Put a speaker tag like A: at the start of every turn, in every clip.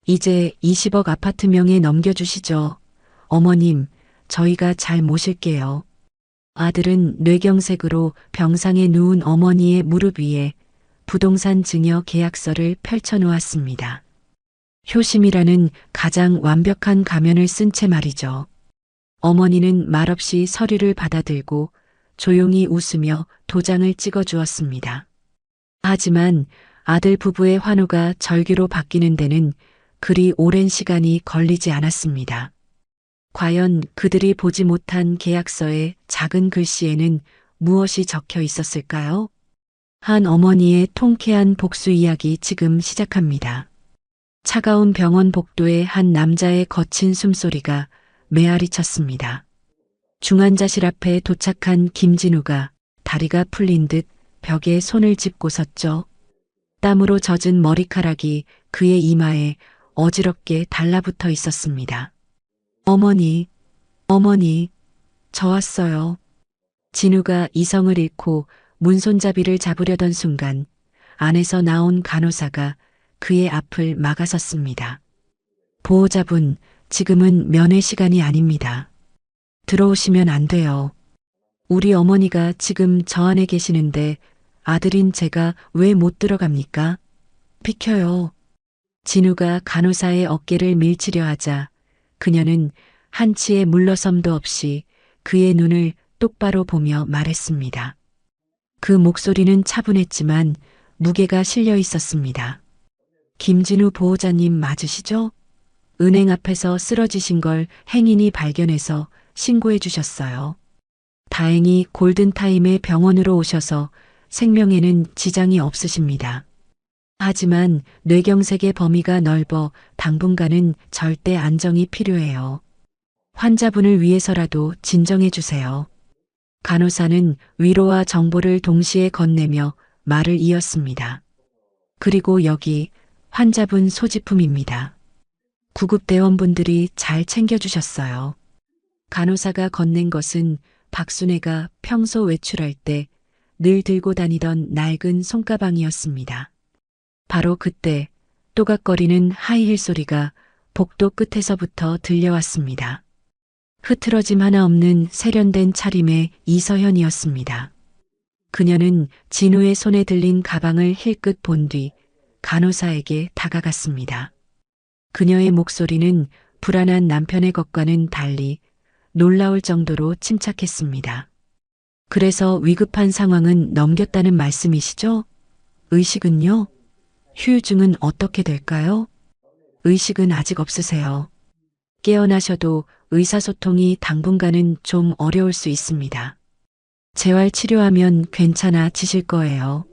A: 이제 20억 아파트 명에 넘겨주시죠. 어머님, 저희가 잘 모실게요. 아들은 뇌경색으로 병상에 누운 어머니의 무릎 위에 부동산 증여 계약서를 펼쳐놓았습니다. 효심이라는 가장 완벽한 가면을 쓴 채 말이죠. 어머니는 말없이 서류를 받아들고 조용히 웃으며 도장을 찍어 주었습니다. 하지만 아들 부부의 환호가 절규로 바뀌는 데는 그리 오랜 시간이 걸리지 않았습니다. 과연 그들이 보지 못한 계약서의 작은 글씨에는 무엇이 적혀 있었을까요? 한 어머니의 통쾌한 복수 이야기 지금 시작합니다. 차가운 병원 복도에 한 남자의 거친 숨소리가 메아리 쳤습니다. 중환자실 앞에 도착한 김진우가 다리가 풀린 듯 벽에 손을 짚고 섰죠. 땀으로 젖은 머리카락이 그의 이마에 어지럽게 달라붙어 있었습니다. 어머니, 어머니, 저 왔어요. 진우가 이성을 잃고 문손잡이를 잡으려던 순간 안에서 나온 간호사가 그의 앞을 막아섰습니다. 보호자분, 지금은 면회 시간이 아닙니다. 들어오시면 안 돼요. 우리 어머니가 지금 저 안에 계시는데 아들인 제가 왜 못 들어갑니까? 비켜요. 진우가 간호사의 어깨를 밀치려 하자 그녀는 한치의 물러섬도 없이 그의 눈을 똑바로 보며 말했습니다. 그 목소리는 차분했지만 무게가 실려 있었습니다. 김진우 보호자님 맞으시죠? 은행 앞에서 쓰러지신 걸 행인이 발견해서 신고해 주셨어요. 다행히 골든타임에 병원으로 오셔서 생명에는 지장이 없으십니다. 하지만 뇌경색의 범위가 넓어 당분간은 절대 안정이 필요해요. 환자분을 위해서라도 진정해 주세요. 간호사는 위로와 정보를 동시에 건네며 말을 이었습니다. 그리고 여기 환자분 소지품입니다. 구급대원분들이 잘 챙겨주셨어요. 간호사가 건넨 것은 박순애가 평소 외출할 때 늘 들고 다니던 낡은 손가방이었습니다. 바로 그때 또각거리는 하이힐 소리가 복도 끝에서부터 들려왔습니다. 흐트러짐 하나 없는 세련된 차림의 이서현이었습니다. 그녀는 진우의 손에 들린 가방을 힐끗 본 뒤 간호사에게 다가갔습니다. 그녀의 목소리는 불안한 남편의 것과는 달리 놀라울 정도로 침착했습니다. 그래서 위급한 상황은 넘겼다는 말씀이시죠? 의식은요? 후유증은 어떻게 될까요? 의식은 아직 없으세요. 깨어나셔도 의사소통이 당분간은 좀 어려울 수 있습니다. 재활 치료하면 괜찮아지실 거예요.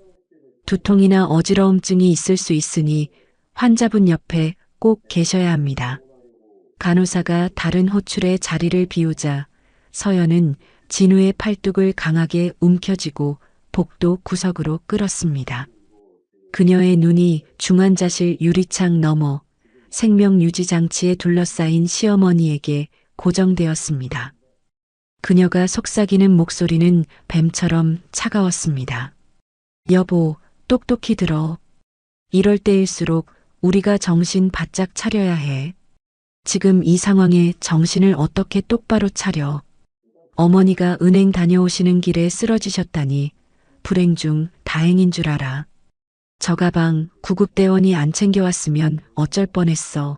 A: 두통이나 어지러움증이 있을 수 있으니 환자분 옆에 꼭 계셔야 합니다. 간호사가 다른 호출에 자리를 비우자 서연은 진우의 팔뚝을 강하게 움켜쥐고 복도 구석으로 끌었습니다. 그녀의 눈이 중환자실 유리창 너머 생명유지장치에 둘러싸인 시어머니에게 고정되었습니다. 그녀가 속삭이는 목소리는 뱀처럼 차가웠습니다. 여보, 똑똑히 들어. 이럴 때일수록 우리가 정신 바짝 차려야 해. 지금 이 상황에 정신을 어떻게 똑바로 차려. 어머니가 은행 다녀오시는 길에 쓰러지셨다니 불행 중 다행인 줄 알아. 저 가방 구급대원이 안 챙겨왔으면 어쩔 뻔했어.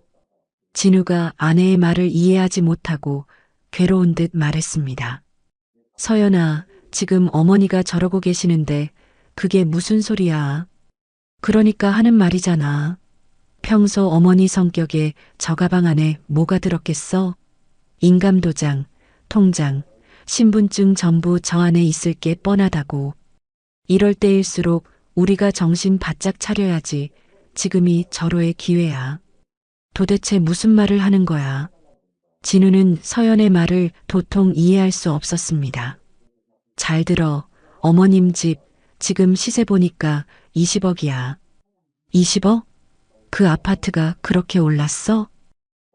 A: 진우가 아내의 말을 이해하지 못하고 괴로운 듯 말했습니다. 서연아, 지금 어머니가 저러고 계시는데 그게 무슨 소리야. 그러니까 하는 말이잖아. 평소 어머니 성격에 저 가방 안에 뭐가 들었겠어? 인감도장, 통장, 신분증 전부 저 안에 있을 게 뻔하다고. 이럴 때일수록 우리가 정신 바짝 차려야지. 지금이 절호의 기회야. 도대체 무슨 말을 하는 거야? 진우는 서연의 말을 도통 이해할 수 없었습니다. 잘 들어. 어머님 집 지금 시세 보니까 20억이야. 20억? 그 아파트가 그렇게 올랐어?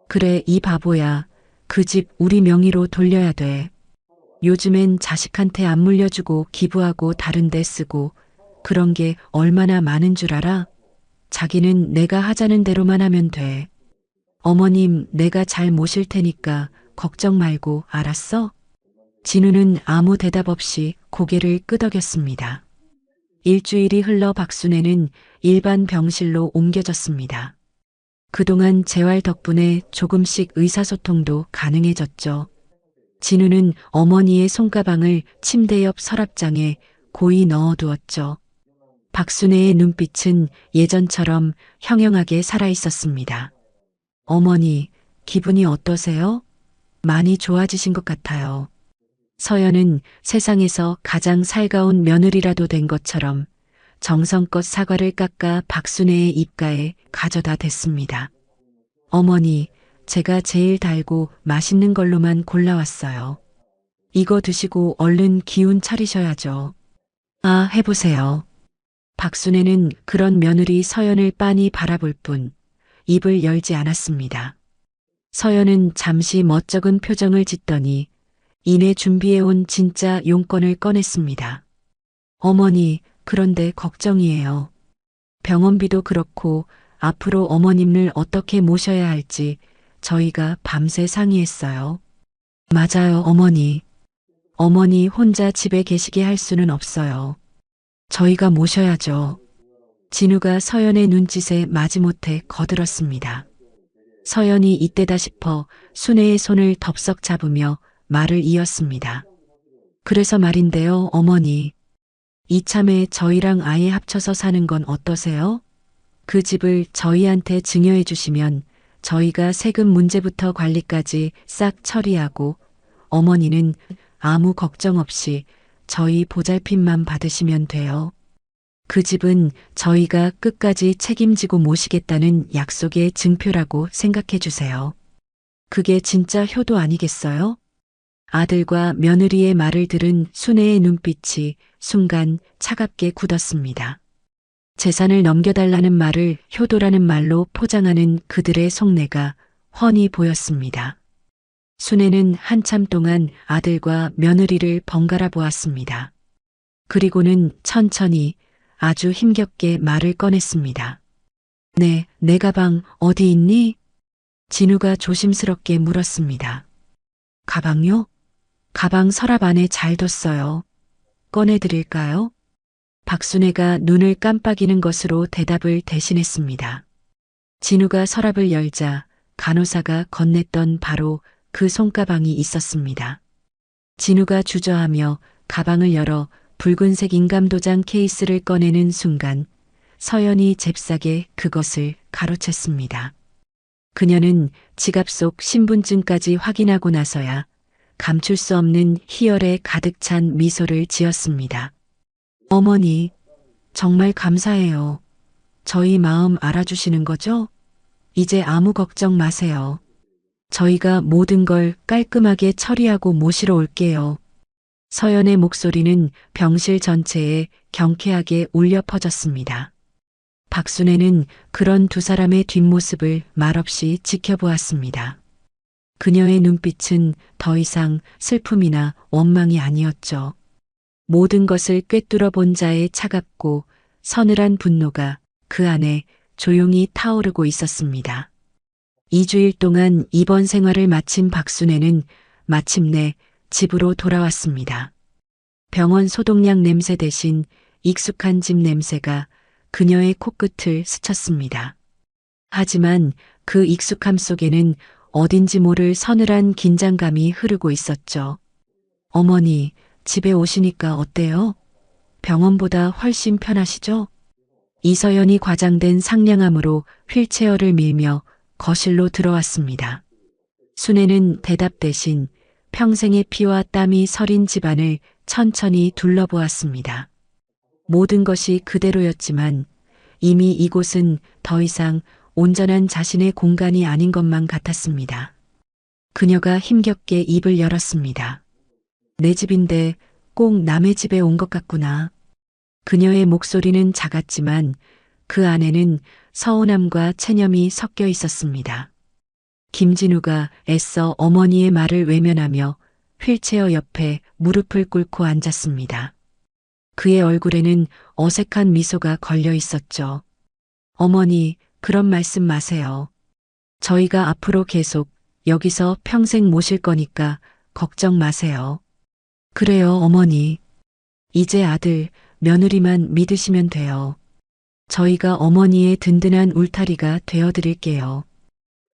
A: 그래, 이 바보야. 그 집 우리 명의로 돌려야 돼. 요즘엔 자식한테 안 물려주고 기부하고 다른 데 쓰고 그런 게 얼마나 많은 줄 알아? 자기는 내가 하자는 대로만 하면 돼. 어머님, 내가 잘 모실 테니까 걱정 말고, 알았어? 진우는 아무 대답 없이 고개를 끄덕였습니다. 일주일이 흘러 박순애는 일반 병실로 옮겨졌습니다. 그동안 재활 덕분에 조금씩 의사소통도 가능해졌죠. 진우는 어머니의 손가방을 침대 옆 서랍장에 고이 넣어두었죠. 박순애의 눈빛은 예전처럼 형형하게 살아있었습니다. 어머니, 기분이 어떠세요? 많이 좋아지신 것 같아요. 서연은 세상에서 가장 살가운 며느리라도 된 것처럼 정성껏 사과를 깎아 박순애의 입가에 가져다 댔습니다. 어머니, 제가 제일 달고 맛있는 걸로만 골라왔어요. 이거 드시고 얼른 기운 차리셔야죠. 아, 해보세요. 박순애는 그런 며느리 서연을 빤히 바라볼 뿐 입을 열지 않았습니다. 서연은 잠시 멋쩍은 표정을 짓더니 이내 준비해온 진짜 용건을 꺼냈습니다. 어머니, 그런데 걱정이에요. 병원비도 그렇고 앞으로 어머님을 어떻게 모셔야 할지 저희가 밤새 상의했어요. 맞아요, 어머니. 어머니 혼자 집에 계시게 할 수는 없어요. 저희가 모셔야죠. 진우가 서연의 눈짓에 마지못해 거들었습니다. 서연이 이때다 싶어 순애의 손을 덥석 잡으며 말을 이었습니다. 그래서 말인데요, 어머니. 이참에 저희랑 아예 합쳐서 사는 건 어떠세요? 그 집을 저희한테 증여해 주시면 저희가 세금 문제부터 관리까지 싹 처리하고 어머니는 아무 걱정 없이 저희 보살핌만 받으시면 돼요. 그 집은 저희가 끝까지 책임지고 모시겠다는 약속의 증표라고 생각해 주세요. 그게 진짜 효도 아니겠어요? 아들과 며느리의 말을 들은 순애의 눈빛이 순간 차갑게 굳었습니다. 재산을 넘겨달라는 말을 효도라는 말로 포장하는 그들의 속내가 훤히 보였습니다. 순애는 한참 동안 아들과 며느리를 번갈아 보았습니다. 그리고는 천천히 아주 힘겹게 말을 꺼냈습니다. 네, 내 가방 어디 있니? 진우가 조심스럽게 물었습니다. 가방요? 가방 서랍 안에 잘 뒀어요. 꺼내드릴까요? 박순애가 눈을 깜빡이는 것으로 대답을 대신했습니다. 진우가 서랍을 열자 간호사가 건넸던 바로 그 손가방이 있었습니다. 진우가 주저하며 가방을 열어 붉은색 인감도장 케이스를 꺼내는 순간 서연이 잽싸게 그것을 가로챘습니다. 그녀는 지갑 속 신분증까지 확인하고 나서야 감출 수 없는 희열에 가득 찬 미소를 지었습니다. 어머니, 정말 감사해요. 저희 마음 알아주시는 거죠? 이제 아무 걱정 마세요. 저희가 모든 걸 깔끔하게 처리하고 모시러 올게요. 서연의 목소리는 병실 전체에 경쾌하게 울려 퍼졌습니다. 박순애는 그런 두 사람의 뒷모습을 말없이 지켜보았습니다. 그녀의 눈빛은 더 이상 슬픔이나 원망이 아니었죠. 모든 것을 꿰뚫어 본 자의 차갑고 서늘한 분노가 그 안에 조용히 타오르고 있었습니다. 2주일 동안 입원 생활을 마친 박순애는 마침내 집으로 돌아왔습니다. 병원 소독약 냄새 대신 익숙한 집 냄새가 그녀의 코끝을 스쳤습니다. 하지만 그 익숙함 속에는 어딘지 모를 서늘한 긴장감이 흐르고 있었죠. 어머니, 집에 오시니까 어때요? 병원보다 훨씬 편하시죠? 이서연이 과장된 상냥함으로 휠체어를 밀며 거실로 들어왔습니다. 순애는 대답 대신 평생의 피와 땀이 서린 집안을 천천히 둘러보았습니다. 모든 것이 그대로였지만 이미 이곳은 더 이상 온전한 자신의 공간이 아닌 것만 같았습니다. 그녀가 힘겹게 입을 열었습니다. 내 집인데 꼭 남의 집에 온 것 같구나. 그녀의 목소리는 작았지만 그 안에는 서운함과 체념이 섞여 있었습니다. 김진우가 애써 어머니의 말을 외면하며 휠체어 옆에 무릎을 꿇고 앉았습니다. 그의 얼굴에는 어색한 미소가 걸려 있었죠. 어머니, 그런 말씀 마세요. 저희가 앞으로 계속 여기서 평생 모실 거니까 걱정 마세요. 그래요, 어머니. 이제 아들, 며느리만 믿으시면 돼요. 저희가 어머니의 든든한 울타리가 되어드릴게요.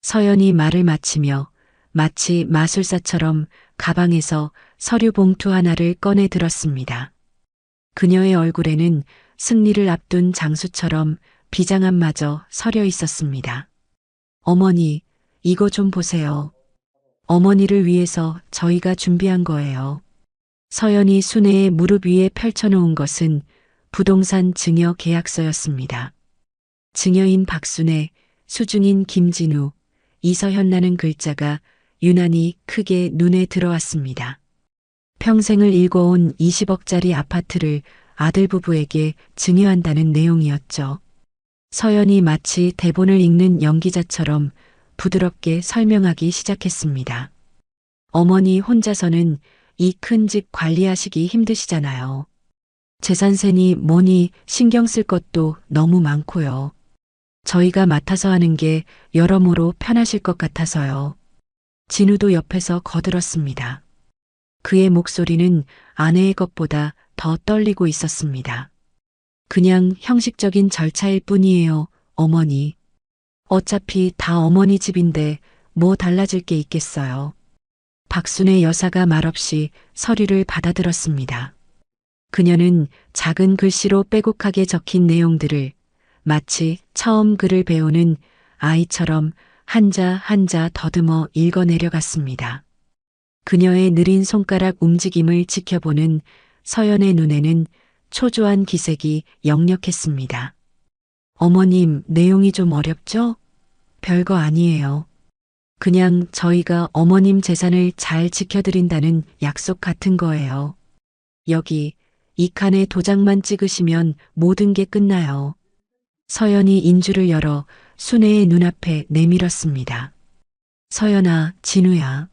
A: 서연이 말을 마치며 마치 마술사처럼 가방에서 서류 봉투 하나를 꺼내 들었습니다. 그녀의 얼굴에는 승리를 앞둔 장수처럼 비장함마저 서려 있었습니다. 어머니, 이거 좀 보세요. 어머니를 위해서 저희가 준비한 거예요. 서연이 순애의 무릎 위에 펼쳐놓은 것은 부동산 증여 계약서였습니다. 증여인 박순애, 수중인 김진우, 이서현라는 글자가 유난히 크게 눈에 들어왔습니다. 평생을 일궈온 20억짜리 아파트를 아들 부부에게 증여한다는 내용이었죠. 서연이 마치 대본을 읽는 연기자처럼 부드럽게 설명하기 시작했습니다. 어머니 혼자서는 이 큰 집 관리하시기 힘드시잖아요. 재산세니 뭐니 신경 쓸 것도 너무 많고요. 저희가 맡아서 하는 게 여러모로 편하실 것 같아서요. 진우도 옆에서 거들었습니다. 그의 목소리는 아내의 것보다 더 떨리고 있었습니다. 그냥 형식적인 절차일 뿐이에요, 어머니. 어차피 다 어머니 집인데 뭐 달라질 게 있겠어요. 박순애 여사가 말없이 서류를 받아들었습니다. 그녀는 작은 글씨로 빼곡하게 적힌 내용들을 마치 처음 글을 배우는 아이처럼 한자 한자 더듬어 읽어내려갔습니다. 그녀의 느린 손가락 움직임을 지켜보는 서연의 눈에는 초조한 기색이 역력했습니다. 어머님, 내용이 좀 어렵죠? 별거 아니에요. 그냥 저희가 어머님 재산을 잘 지켜드린다는 약속 같은 거예요. 여기 이 칸에 도장만 찍으시면 모든 게 끝나요. 서연이 인주를 열어 순애의 눈앞에 내밀었습니다. 서연아, 진우야.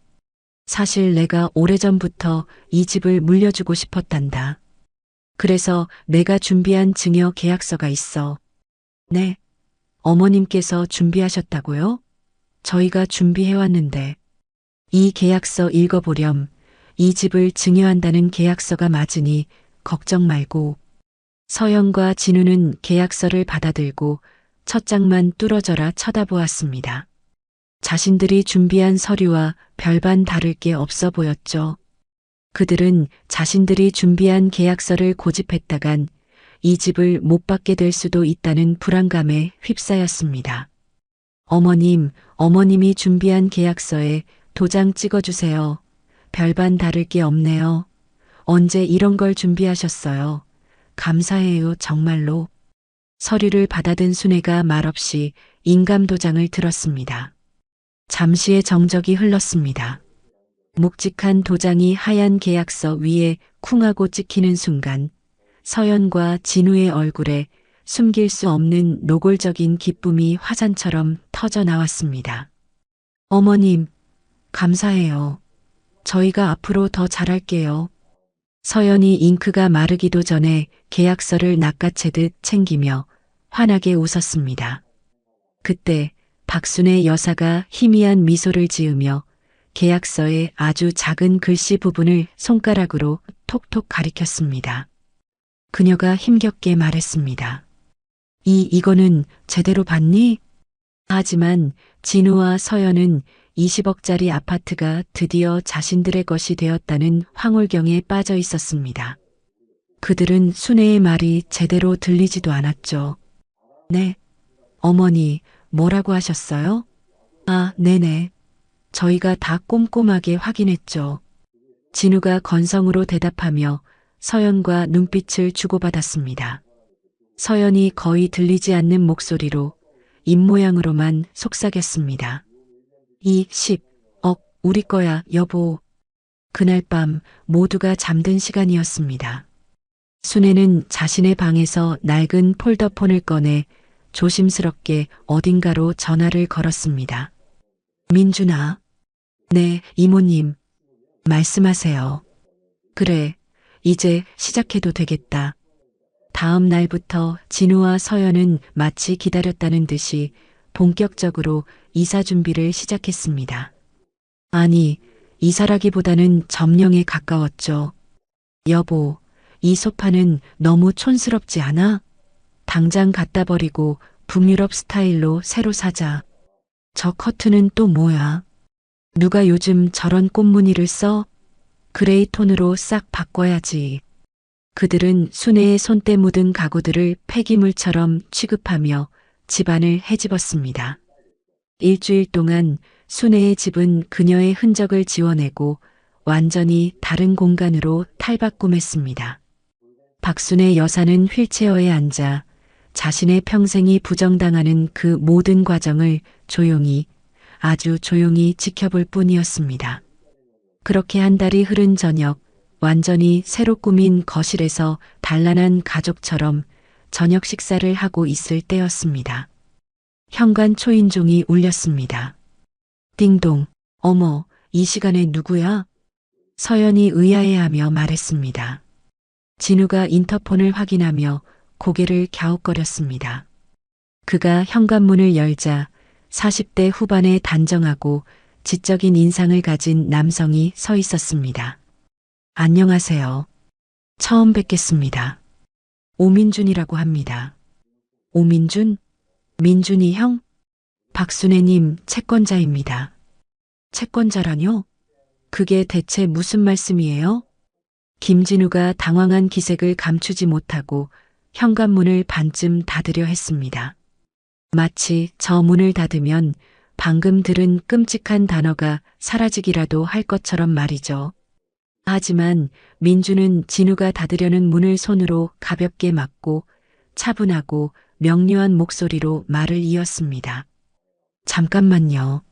A: 사실 내가 오래전부터 이 집을 물려주고 싶었단다. 그래서 내가 준비한 증여 계약서가 있어. 네. 어머님께서 준비하셨다고요? 저희가 준비해왔는데. 이 계약서 읽어보렴. 이 집을 증여한다는 계약서가 맞으니 걱정 말고. 서연과 진우는 계약서를 받아들고 첫 장만 뚫어져라 쳐다보았습니다. 자신들이 준비한 서류와 별반 다를 게 없어 보였죠. 그들은 자신들이 준비한 계약서를 고집했다간 이 집을 못 받게 될 수도 있다는 불안감에 휩싸였습니다. 어머님, 어머님이 준비한 계약서에 도장 찍어주세요. 별반 다를 게 없네요. 언제 이런 걸 준비하셨어요? 감사해요, 정말로. 서류를 받아든 순애가 말없이 인감도장을 들었습니다. 잠시의 정적이 흘렀습니다. 묵직한 도장이 하얀 계약서 위에 쿵하고 찍히는 순간 서연과 진우의 얼굴에 숨길 수 없는 노골적인 기쁨이 화산처럼 터져 나왔습니다. 어머님, 감사해요. 저희가 앞으로 더 잘할게요. 서연이 잉크가 마르기도 전에 계약서를 낚아채듯 챙기며 환하게 웃었습니다. 그때 박순애 여사가 희미한 미소를 지으며 계약서의 아주 작은 글씨 부분을 손가락으로 톡톡 가리켰습니다. 그녀가 힘겹게 말했습니다. 이거는 제대로 봤니? 하지만 진우와 서연은 20억짜리 아파트가 드디어 자신들의 것이 되었다는 황홀경에 빠져 있었습니다. 그들은 순애의 말이 제대로 들리지도 않았죠. 네, 어머니, 뭐라고 하셨어요? 아, 네네. 저희가 다 꼼꼼하게 확인했죠. 진우가 건성으로 대답하며 서연과 눈빛을 주고받았습니다. 서연이 거의 들리지 않는 목소리로 입모양으로만 속삭였습니다. 20억, 우리 거야, 여보. 그날 밤 모두가 잠든 시간이었습니다. 순애는 자신의 방에서 낡은 폴더폰을 꺼내 조심스럽게 어딘가로 전화를 걸었습니다. 민준아. 네, 이모님. 말씀하세요. 그래, 이제 시작해도 되겠다. 다음 날부터 진우와 서연은 마치 기다렸다는 듯이 본격적으로 이사 준비를 시작했습니다. 아니, 이사라기보다는 점령에 가까웠죠. 여보, 이 소파는 너무 촌스럽지 않아? 당장 갖다 버리고 북유럽 스타일로 새로 사자. 저 커튼은 또 뭐야? 누가 요즘 저런 꽃무늬를 써? 그레이 톤으로 싹 바꿔야지. 그들은 순애의 손때 묻은 가구들을 폐기물처럼 취급하며 집안을 헤집었습니다. 일주일 동안 순애의 집은 그녀의 흔적을 지워내고 완전히 다른 공간으로 탈바꿈했습니다. 박순애 여사는 휠체어에 앉아 자신의 평생이 부정당하는 그 모든 과정을 조용히, 아주 조용히 지켜볼 뿐이었습니다. 그렇게 한 달이 흐른 저녁, 완전히 새로 꾸민 거실에서 단란한 가족처럼 저녁 식사를 하고 있을 때였습니다. 현관 초인종이 울렸습니다. 띵동, 어머, 이 시간에 누구야? 서연이 의아해하며 말했습니다. 진우가 인터폰을 확인하며 고개를 갸웃거렸습니다. 그가 현관문을 열자 40대 후반의 단정하고 지적인 인상을 가진 남성이 서 있었습니다. 안녕하세요. 처음 뵙겠습니다. 오민준이라고 합니다. 오민준? 민준이 형? 박순애님 채권자입니다. 채권자라뇨? 그게 대체 무슨 말씀이에요? 김진우가 당황한 기색을 감추지 못하고 현관문을 반쯤 닫으려 했습니다. 마치 저 문을 닫으면 방금 들은 끔찍한 단어가 사라지기라도 할 것처럼 말이죠. 하지만 민주는 진우가 닫으려는 문을 손으로 가볍게 막고 차분하고 명료한 목소리로 말을 이었습니다. 잠깐만요.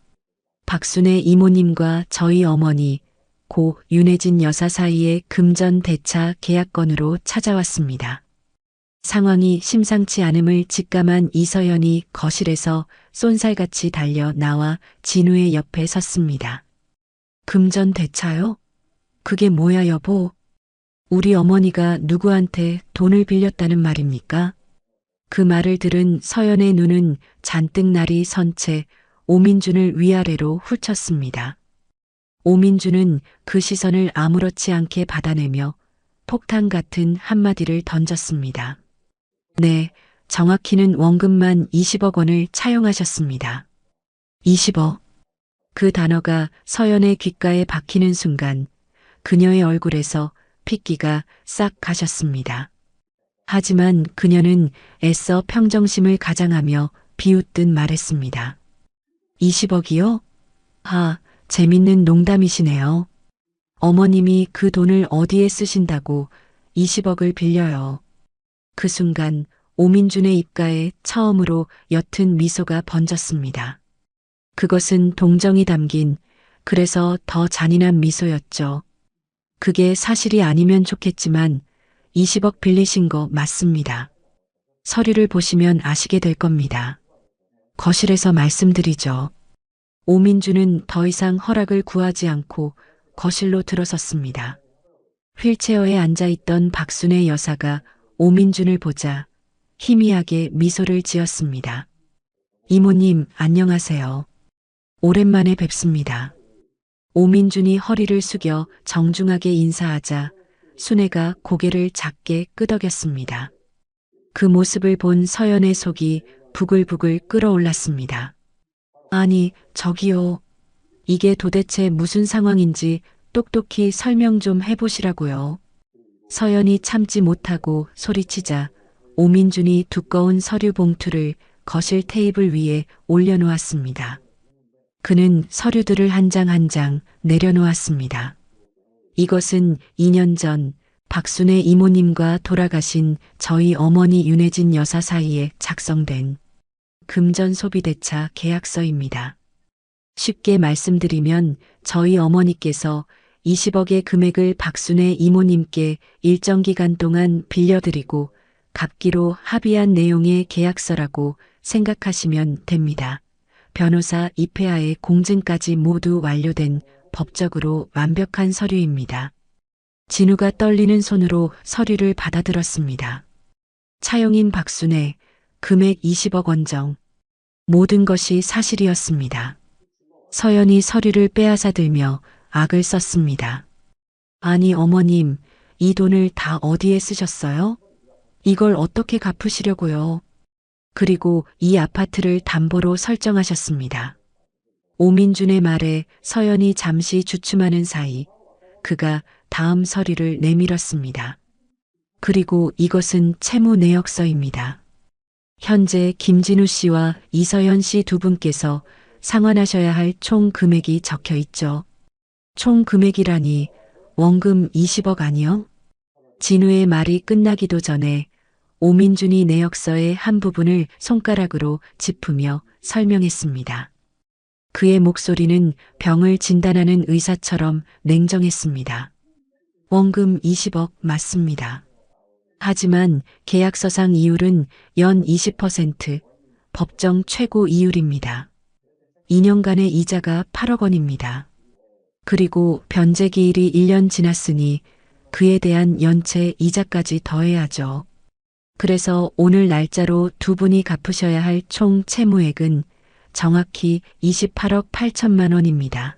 A: 박순애 이모님과 저희 어머니 고 윤혜진 여사 사이의 금전 대차 계약건으로 찾아왔습니다. 상황이 심상치 않음을 직감한 이서연이 거실에서 쏜살같이 달려 나와 진우의 옆에 섰습니다. 금전 대차요? 그게 뭐야 여보? 우리 어머니가 누구한테 돈을 빌렸다는 말입니까? 그 말을 들은 서연의 눈은 잔뜩 날이 선 채 오민준을 위아래로 훑쳤습니다. 오민준은 그 시선을 아무렇지 않게 받아내며 폭탄 같은 한마디를 던졌습니다. 네, 정확히는 원금만 20억 원을 차용하셨습니다. 20억. 그 단어가 서연의 귓가에 박히는 순간 그녀의 얼굴에서 핏기가 싹 가셨습니다. 하지만 그녀는 애써 평정심을 가장하며 비웃듯 말했습니다. 20억이요? 하, 재밌는 농담이시네요. 어머님이 그 돈을 어디에 쓰신다고 20억을 빌려요. 그 순간 오민준의 입가에 처음으로 옅은 미소가 번졌습니다. 그것은 동정이 담긴 그래서 더 잔인한 미소였죠. 그게 사실이 아니면 좋겠지만 20억 빌리신 거 맞습니다. 서류를 보시면 아시게 될 겁니다. 거실에서 말씀드리죠. 오민주는 더 이상 허락을 구하지 않고 거실로 들어섰습니다. 휠체어에 앉아있던 박순애 여사가 오민준을 보자 희미하게 미소를 지었습니다. 이모님 안녕하세요. 오랜만에 뵙습니다. 오민준이 허리를 숙여 정중하게 인사하자 순애가 고개를 작게 끄덕였습니다. 그 모습을 본 서연의 속이 부글부글 끓어올랐습니다. 아니, 저기요. 이게 도대체 무슨 상황인지 똑똑히 설명 좀 해보시라고요. 서연이 참지 못하고 소리치자 오민준이 두꺼운 서류 봉투를 거실 테이블 위에 올려놓았습니다. 그는 서류들을 한 장 한 장 내려놓았습니다. 이것은 2년 전 박순애 이모님과 돌아가신 저희 어머니 윤혜진 여사 사이에 작성된 금전 소비대차 계약서입니다. 쉽게 말씀드리면 저희 어머니께서 20억의 금액을 박순애 이모님께 일정 기간 동안 빌려드리고 갚기로 합의한 내용의 계약서라고 생각하시면 됩니다. 변호사 입회하에 공증까지 모두 완료된 법적으로 완벽한 서류입니다. 진우가 떨리는 손으로 서류를 받아들었습니다. 차용인 박순애, 금액 20억 원정. 모든 것이 사실이었습니다. 서연이 서류를 빼앗아 들며 악을 썼습니다. 아니 어머님, 이 돈을 다 어디에 쓰셨어요? 이걸 어떻게 갚으시려고요? 그리고 이 아파트를 담보로 설정하셨습니다. 오민준의 말에 서연이 잠시 주춤하는 사이 그가 다음 서류를 내밀었습니다. 그리고 이것은 채무 내역서입니다. 현재 김진우 씨와 이서연 씨 두 분께서 상환하셔야 할 총 금액이 적혀 있죠. 총 금액이라니 원금 20억 아니요? 진우의 말이 끝나기도 전에 오민준이 내역서의 한 부분을 손가락으로 짚으며 설명했습니다. 그의 목소리는 병을 진단하는 의사처럼 냉정했습니다. 원금 20억 맞습니다. 하지만 계약서상 이율은 연 20%, 법정 최고 이율입니다. 2년간의 이자가 8억 원입니다. 그리고 변제 기일이 1년 지났으니 그에 대한 연체 이자까지 더해야죠. 그래서 오늘 날짜로 두 분이 갚으셔야 할 총 채무액은 정확히 28억 8천만 원입니다.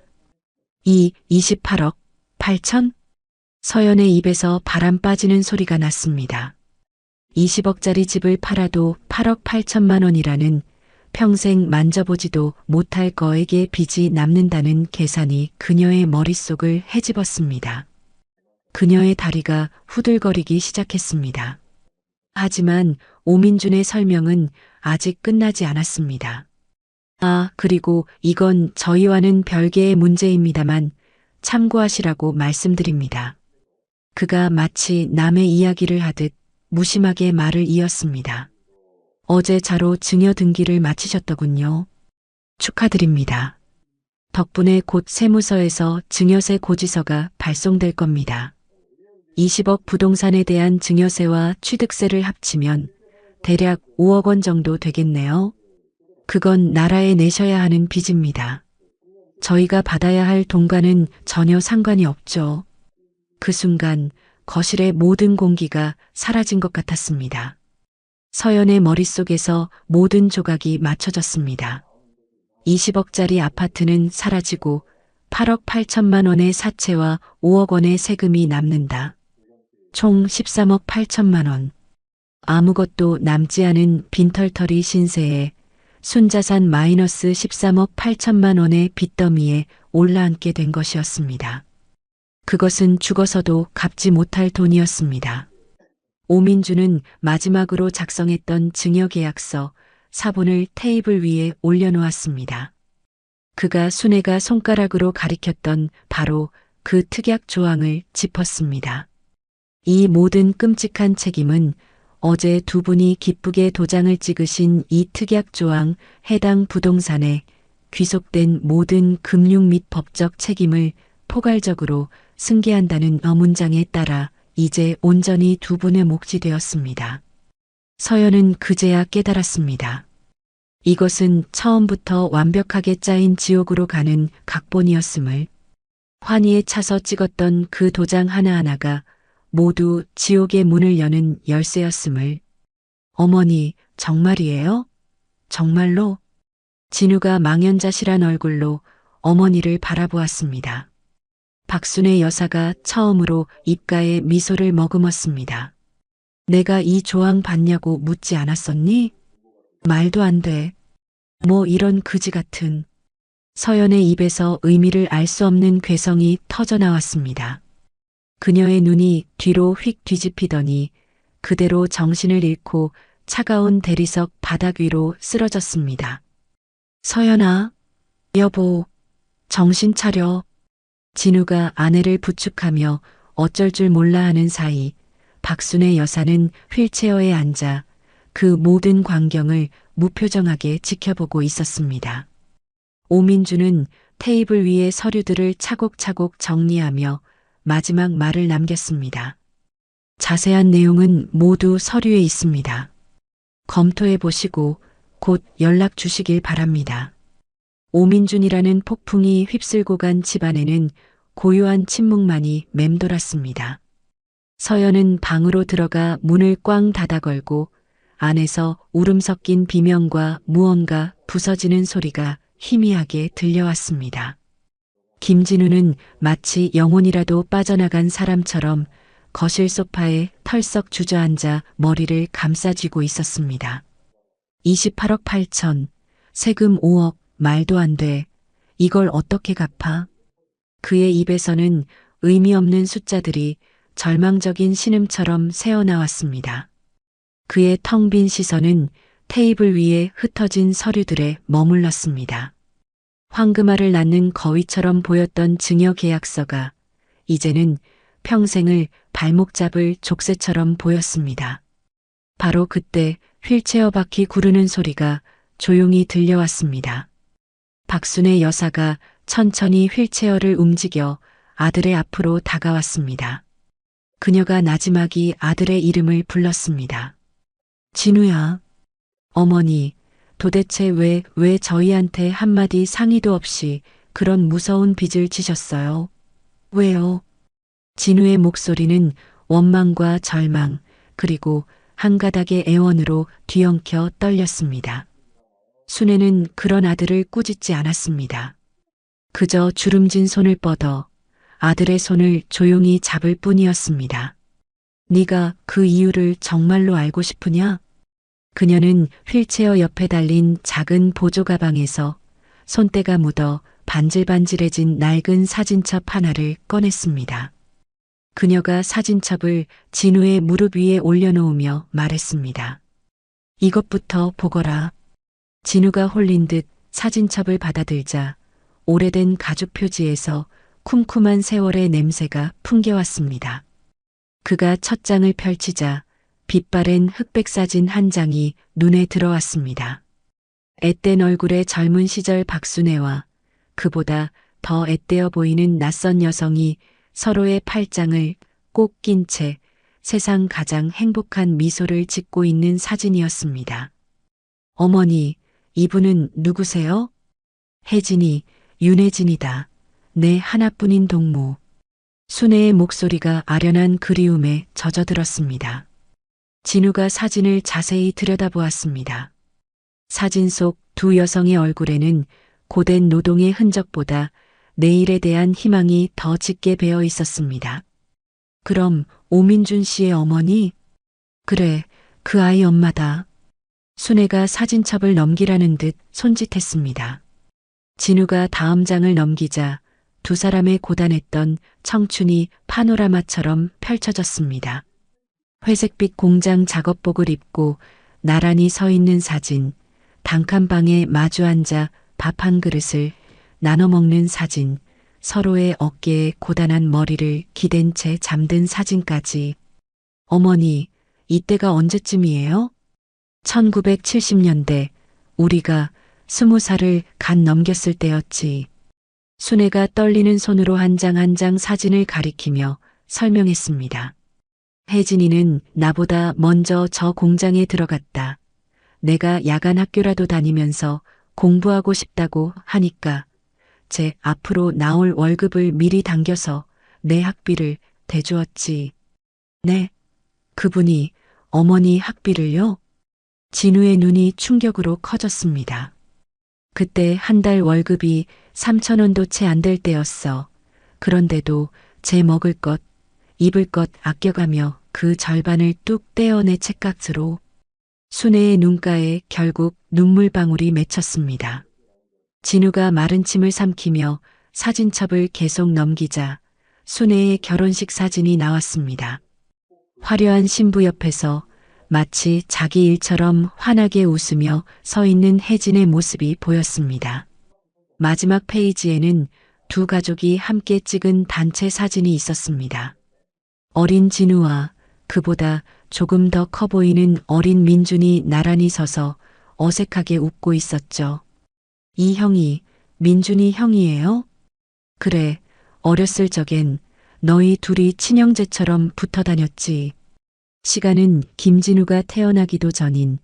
A: 이 28억 8천? 서연의 입에서 바람 빠지는 소리가 났습니다. 20억짜리 집을 팔아도 8억 8천만 원이라는 평생 만져보지도 못할 거액의 빚이 남는다는 계산이 그녀의 머릿속을 헤집었습니다. 그녀의 다리가 후들거리기 시작했습니다. 하지만 오민준의 설명은 아직 끝나지 않았습니다. 아, 그리고 이건 저희와는 별개의 문제입니다만 참고하시라고 말씀드립니다. 그가 마치 남의 이야기를 하듯 무심하게 말을 이었습니다. 어제 자로 증여 등기를 마치셨더군요. 축하드립니다. 덕분에 곧 세무서에서 증여세 고지서가 발송될 겁니다. 20억 부동산에 대한 증여세와 취득세를 합치면 대략 5억 원 정도 되겠네요. 그건 나라에 내셔야 하는 빚입니다. 저희가 받아야 할 돈과는 전혀 상관이 없죠. 그 순간 거실의 모든 공기가 사라진 것 같았습니다. 서연의 머릿속에서 모든 조각이 맞춰졌습니다. 20억짜리 아파트는 사라지고 8억 8천만 원의 사채와 5억 원의 세금이 남는다. 총 13억 8천만 원. 아무것도 남지 않은 빈털터리 신세에 순자산 마이너스 13억 8천만 원의 빚더미에 올라앉게 된 것이었습니다. 그것은 죽어서도 갚지 못할 돈이었습니다. 오민준은 마지막으로 작성했던 증여계약서 사본을 테이블 위에 올려놓았습니다. 그가 순애가 손가락으로 가리켰던 바로 그 특약 조항을 짚었습니다. 이 모든 끔찍한 책임은 어제 두 분이 기쁘게 도장을 찍으신 이 특약 조항 해당 부동산에 귀속된 모든 금융 및 법적 책임을 포괄적으로 승계한다는 문장에 따라 이제 온전히 두 분의 몫이 되었습니다. 서연은 그제야 깨달았습니다. 이것은 처음부터 완벽하게 짜인 지옥으로 가는 각본이었음을, 환희에 차서 찍었던 그 도장 하나하나가 모두 지옥의 문을 여는 열쇠였음을. 어머니, 정말이에요? 정말로? 진우가 망연자실한 얼굴로 어머니를 바라보았습니다. 박순애 여사가 처음으로 입가에 미소를 머금었습니다. 내가 이 조항 봤냐고 묻지 않았었니? 말도 안 돼. 뭐 이런 그지 같은. 서연의 입에서 의미를 알 수 없는 괴성이 터져 나왔습니다. 그녀의 눈이 뒤로 휙 뒤집히더니 그대로 정신을 잃고 차가운 대리석 바닥 위로 쓰러졌습니다. 서연아, 여보, 정신 차려. 진우가 아내를 부축하며 어쩔 줄 몰라 하는 사이 박순애 여사는 휠체어에 앉아 그 모든 광경을 무표정하게 지켜보고 있었습니다. 오민주는 테이블 위의 서류들을 차곡차곡 정리하며 마지막 말을 남겼습니다. 자세한 내용은 모두 서류에 있습니다. 검토해 보시고 곧 연락 주시길 바랍니다. 오민준이라는 폭풍이 휩쓸고 간 집안에는 고요한 침묵만이 맴돌았습니다. 서연은 방으로 들어가 문을 꽝 닫아 걸고 안에서 울음 섞인 비명과 무언가 부서지는 소리가 희미하게 들려왔습니다. 김진우는 마치 영혼이라도 빠져나간 사람처럼 거실 소파에 털썩 주저앉아 머리를 감싸쥐고 있었습니다. 28억 8천, 세금 5억, 말도 안 돼. 이걸 어떻게 갚아? 그의 입에서는 의미 없는 숫자들이 절망적인 신음처럼 새어나왔습니다. 그의 텅 빈 시선은 테이블 위에 흩어진 서류들에 머물렀습니다. 황금알을 낳는 거위처럼 보였던 증여 계약서가 이제는 평생을 발목 잡을 족쇄처럼 보였습니다. 바로 그때 휠체어 바퀴 구르는 소리가 조용히 들려왔습니다. 박순의 여사가 천천히 휠체어를 움직여 아들의 앞으로 다가왔습니다. 그녀가 나지막이 아들의 이름을 불렀습니다. 진우야. 어머니, 도대체 왜 저희한테 한마디 상의도 없이 그런 무서운 빚을 지셨어요? 왜요? 진우의 목소리는 원망과 절망, 그리고 한 가닥의 애원으로 뒤엉켜 떨렸습니다. 순애는 그런 아들을 꾸짖지 않았습니다. 그저 주름진 손을 뻗어 아들의 손을 조용히 잡을 뿐이었습니다. 네가 그 이유를 정말로 알고 싶으냐? 그녀는 휠체어 옆에 달린 작은 보조 가방에서 손때가 묻어 반질반질해진 낡은 사진첩 하나를 꺼냈습니다. 그녀가 사진첩을 진우의 무릎 위에 올려놓으며 말했습니다. 이것부터 보거라. 진우가 홀린 듯 사진첩을 받아들자 오래된 가죽 표지에서 쿰쿰한 세월의 냄새가 풍겨왔습니다. 그가 첫 장을 펼치자 빛바랜 흑백 사진 한 장이 눈에 들어왔습니다. 앳된 얼굴의 젊은 시절 박순애와 그보다 더 앳되어 보이는 낯선 여성이 서로의 팔짱을 꼭 낀 채 세상 가장 행복한 미소를 짓고 있는 사진이었습니다. 어머니, 이분은 누구세요? 혜진이, 윤혜진이다. 내 하나뿐인 동무. 순애의 목소리가 아련한 그리움에 젖어들었습니다. 진우가 사진을 자세히 들여다보았습니다. 사진 속 두 여성의 얼굴에는 고된 노동의 흔적보다 내일에 대한 희망이 더 짙게 배어 있었습니다. 그럼 오민준 씨의 어머니? 그래, 그 아이 엄마다. 순애가 사진첩을 넘기라는 듯 손짓했습니다. 진우가 다음 장을 넘기자 두 사람의 고단했던 청춘이 파노라마처럼 펼쳐졌습니다. 회색빛 공장 작업복을 입고 나란히 서 있는 사진, 단칸방에 마주 앉아 밥 한 그릇을 나눠 먹는 사진, 서로의 어깨에 고단한 머리를 기댄 채 잠든 사진까지. 어머니, 이때가 언제쯤이에요? 1970년대, 우리가 20살을 갓 넘겼을 때였지. 순애가 떨리는 손으로 한 장 한 장 사진을 가리키며 설명했습니다. 혜진이는 나보다 먼저 저 공장에 들어갔다. 내가 야간 학교라도 다니면서 공부하고 싶다고 하니까 제 앞으로 나올 월급을 미리 당겨서 내 학비를 대주었지. 네, 그분이 어머니 학비를요? 진우의 눈이 충격으로 커졌습니다. 그때 한 달 월급이 3,000원도 채 안 될 때였어. 그런데도 제 먹을 것, 입을 것 아껴가며 그 절반을 뚝 떼어내 책값으로. 순애의 눈가에 결국 눈물방울이 맺혔습니다. 진우가 마른 침을 삼키며 사진첩을 계속 넘기자 순애의 결혼식 사진이 나왔습니다. 화려한 신부 옆에서 마치 자기 일처럼 환하게 웃으며 서 있는 혜진의 모습이 보였습니다. 마지막 페이지에는 두 가족이 함께 찍은 단체 사진이 있었습니다. 어린 진우와 그보다 조금 더 커 보이는 어린 민준이 나란히 서서 어색하게 웃고 있었죠. 이 형이 민준이 형이에요? 그래, 어렸을 적엔 너희 둘이 친형제처럼 붙어 다녔지. 시간은 김진우가 태어나기도 전인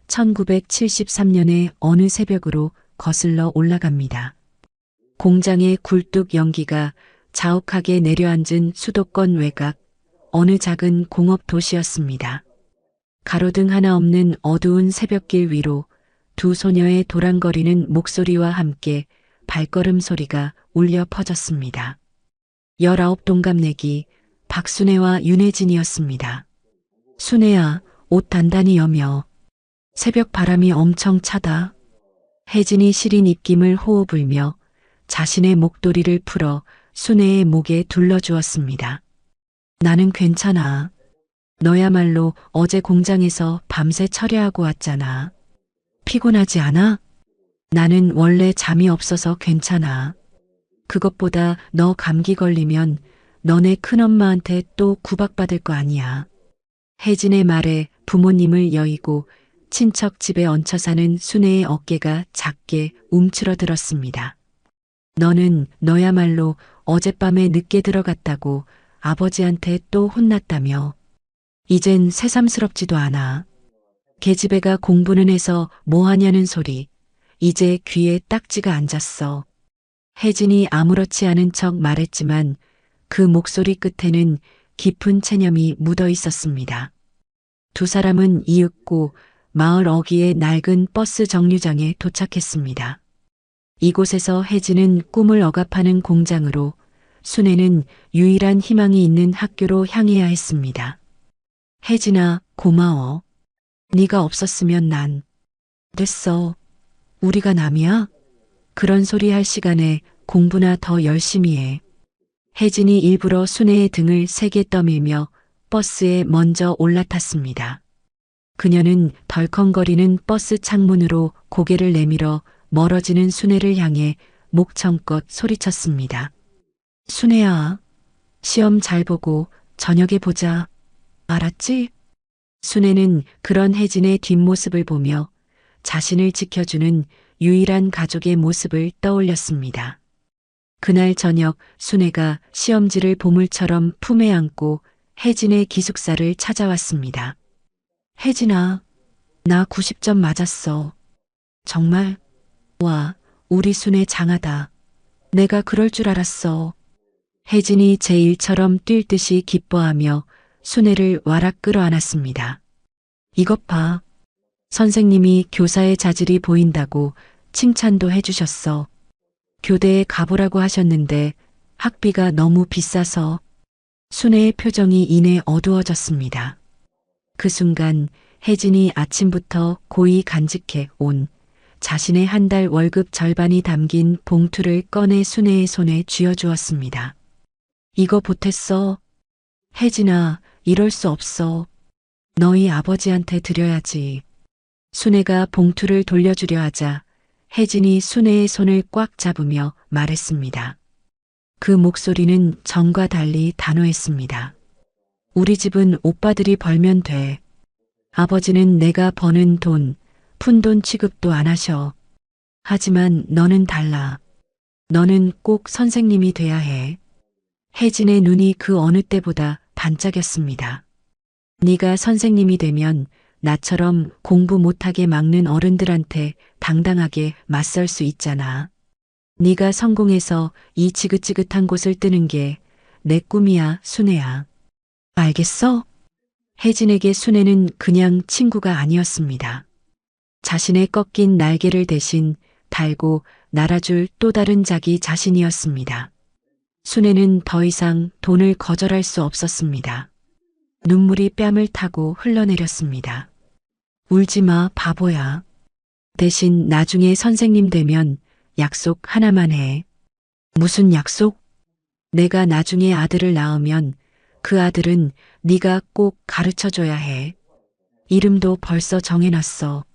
A: 1973년의 어느 새벽으로 거슬러 올라갑니다. 공장의 굴뚝 연기가 자욱하게 내려앉은 수도권 외곽 어느 작은 공업 도시였습니다. 가로등 하나 없는 어두운 새벽길 위로 두 소녀의 도랑거리는 목소리와 함께 발걸음 소리가 울려 퍼졌습니다. 19 동갑내기 박순애와 윤혜진이었습니다. 순애야, 옷 단단히 여며. 새벽 바람이 엄청 차다. 혜진이 시린 입김을 호호 불며 자신의 목도리를 풀어 순애의 목에 둘러주었습니다. 나는 괜찮아. 너야말로 어제 공장에서 밤새 철야하고 왔잖아. 피곤하지 않아? 나는 원래 잠이 없어서 괜찮아. 그것보다 너 감기 걸리면 너네 큰엄마한테 또 구박받을 거 아니야. 혜진의 말에 부모님을 여의고 친척 집에 얹혀 사는 순애의 어깨가 작게 움츠러들었습니다. 너는 너야말로 어젯밤에 늦게 들어갔다고 아버지한테 또 혼났다며. 이젠 새삼스럽지도 않아. 계집애가 공부는 해서 뭐하냐는 소리. 이제 귀에 딱지가 앉았어. 혜진이 아무렇지 않은 척 말했지만 그 목소리 끝에는 깊은 체념이 묻어 있었습니다. 두 사람은 이윽고 마을 어귀의 낡은 버스 정류장에 도착했습니다. 이곳에서 혜진은 꿈을 억압하는 공장으로, 순애는 유일한 희망이 있는 학교로 향해야 했습니다. 혜진아, 고마워. 네가 없었으면 난. 됐어. 우리가 남이야? 그런 소리 할 시간에 공부나 더 열심히 해. 혜진이 일부러 순애의 등을 세게 떠밀며 버스에 먼저 올라탔습니다. 그녀는 덜컹거리는 버스 창문으로 고개를 내밀어 멀어지는 순애를 향해 목청껏 소리쳤습니다. 순애야, 시험 잘 보고 저녁에 보자. 알았지? 순애는 그런 혜진의 뒷모습을 보며 자신을 지켜주는 유일한 가족의 모습을 떠올렸습니다. 그날 저녁 순애가 시험지를 보물처럼 품에 안고 혜진의 기숙사를 찾아왔습니다. 혜진아, 나 90점 맞았어. 정말? 와, 우리 순애 장하다. 내가 그럴 줄 알았어. 혜진이 제1처럼 뛸 듯이 기뻐하며 순애를 와락 끌어안았습니다. 이것 봐. 선생님이 교사의 자질이 보인다고 칭찬도 해주셨어. 교대에 가보라고 하셨는데 학비가 너무 비싸서. 순애의 표정이 이내 어두워졌습니다. 그 순간 혜진이 아침부터 고이 간직해 온 자신의 한 달 월급 절반이 담긴 봉투를 꺼내 순애의 손에 쥐어주었습니다. 이거 보탰어. 혜진아, 이럴 수 없어. 너희 아버지한테 드려야지. 순애가 봉투를 돌려주려 하자 혜진이 순애의 손을 꽉 잡으며 말했습니다. 그 목소리는 전과 달리 단호했습니다. 우리 집은 오빠들이 벌면 돼. 아버지는 내가 버는 돈, 푼돈 취급도 안 하셔. 하지만 너는 달라. 너는 꼭 선생님이 돼야 해. 혜진의 눈이 그 어느 때보다 반짝였습니다. 네가 선생님이 되면 나처럼 공부 못하게 막는 어른들한테 당당하게 맞설 수 있잖아. 네가 성공해서 이 지긋지긋한 곳을 뜨는 게 내 꿈이야, 순애야. 알겠어? 혜진에게 순애는 그냥 친구가 아니었습니다. 자신의 꺾인 날개를 대신 달고 날아줄 또 다른 자기 자신이었습니다. 순애는 더 이상 돈을 거절할 수 없었습니다. 눈물이 뺨을 타고 흘러내렸습니다. 울지 마, 바보야. 대신 나중에 선생님 되면 약속 하나만 해. 무슨 약속? 내가 나중에 아들을 낳으면 그 아들은 네가 꼭 가르쳐줘야 해. 이름도 벌써 정해놨어.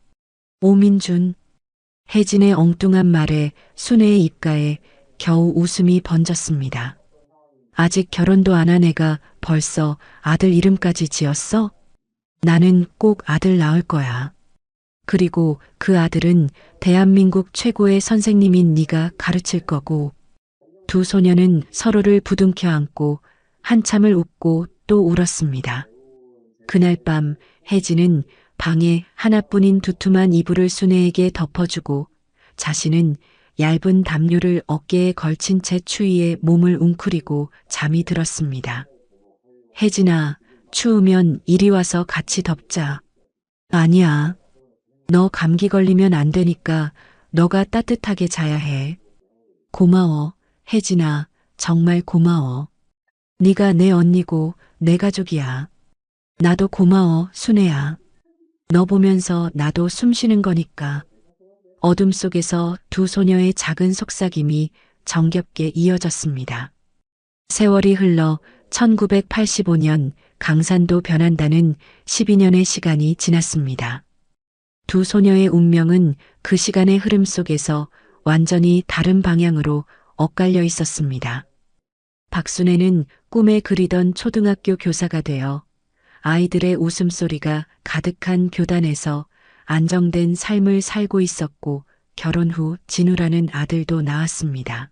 A: 오민준. 혜진의 엉뚱한 말에 순애의 입가에 겨우 웃음이 번졌습니다. 아직 결혼도 안 한 애가 벌써 아들 이름까지 지었어? 나는 꼭 아들 낳을 거야. 그리고 그 아들은 대한민국 최고의 선생님인 네가 가르칠 거고. 두 소녀는 서로를 부둥켜 안고 한참을 웃고 또 울었습니다. 그날 밤 혜진은 방에 하나뿐인 두툼한 이불을 순애에게 덮어주고 자신은 얇은 담요를 어깨에 걸친 채 추위에 몸을 웅크리고 잠이 들었습니다. 혜진아, 추우면 이리 와서 같이 덮자. 아니야. 너 감기 걸리면 안 되니까 너가 따뜻하게 자야 해. 고마워, 혜진아. 정말 고마워. 네가 내 언니고 내 가족이야. 나도 고마워, 순애야. 너 보면서 나도 숨 쉬는 거니까. 어둠 속에서 두 소녀의 작은 속삭임이 정겹게 이어졌습니다. 세월이 흘러 1985년 강산도 변한다는 12년의 시간이 지났습니다. 두 소녀의 운명은 그 시간의 흐름 속에서 완전히 다른 방향으로 엇갈려 있었습니다. 박순애는 꿈에 그리던 초등학교 교사가 되어 아이들의 웃음소리가 가득한 교단에서 안정된 삶을 살고 있었고 결혼 후 진우라는 아들도 낳았습니다.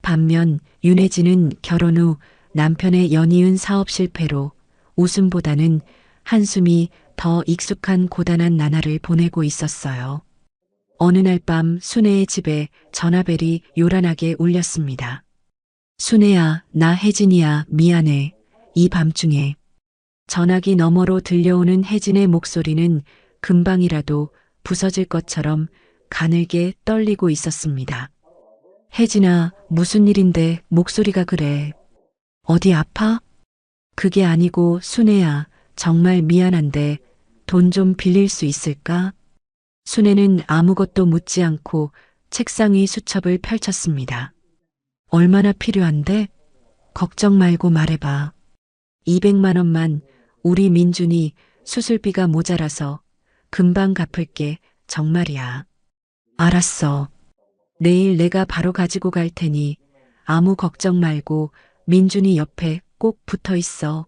A: 반면 윤혜진은 결혼 후 남편의 연이은 사업 실패로 웃음보다는 한숨이 더 익숙한 고단한 나날을 보내고 있었어요. 어느 날 밤 순애의 집에 전화벨이 요란하게 울렸습니다. 순애야, 나 혜진이야, 미안해. 이 밤중에. 전화기 너머로 들려오는 혜진의 목소리는 금방이라도 부서질 것처럼 가늘게 떨리고 있었습니다. 혜진아, 무슨 일인데 목소리가 그래? 어디 아파? 그게 아니고 순애야, 정말 미안한데 돈 좀 빌릴 수 있을까? 순애는 아무것도 묻지 않고 책상 위 수첩을 펼쳤습니다. 얼마나 필요한데? 걱정 말고 말해봐. 200만 원만. 우리 민준이 수술비가 모자라서 금방 갚을게. 정말이야. 알았어. 내일 내가 바로 가지고 갈 테니 아무 걱정 말고 민준이 옆에 꼭 붙어 있어.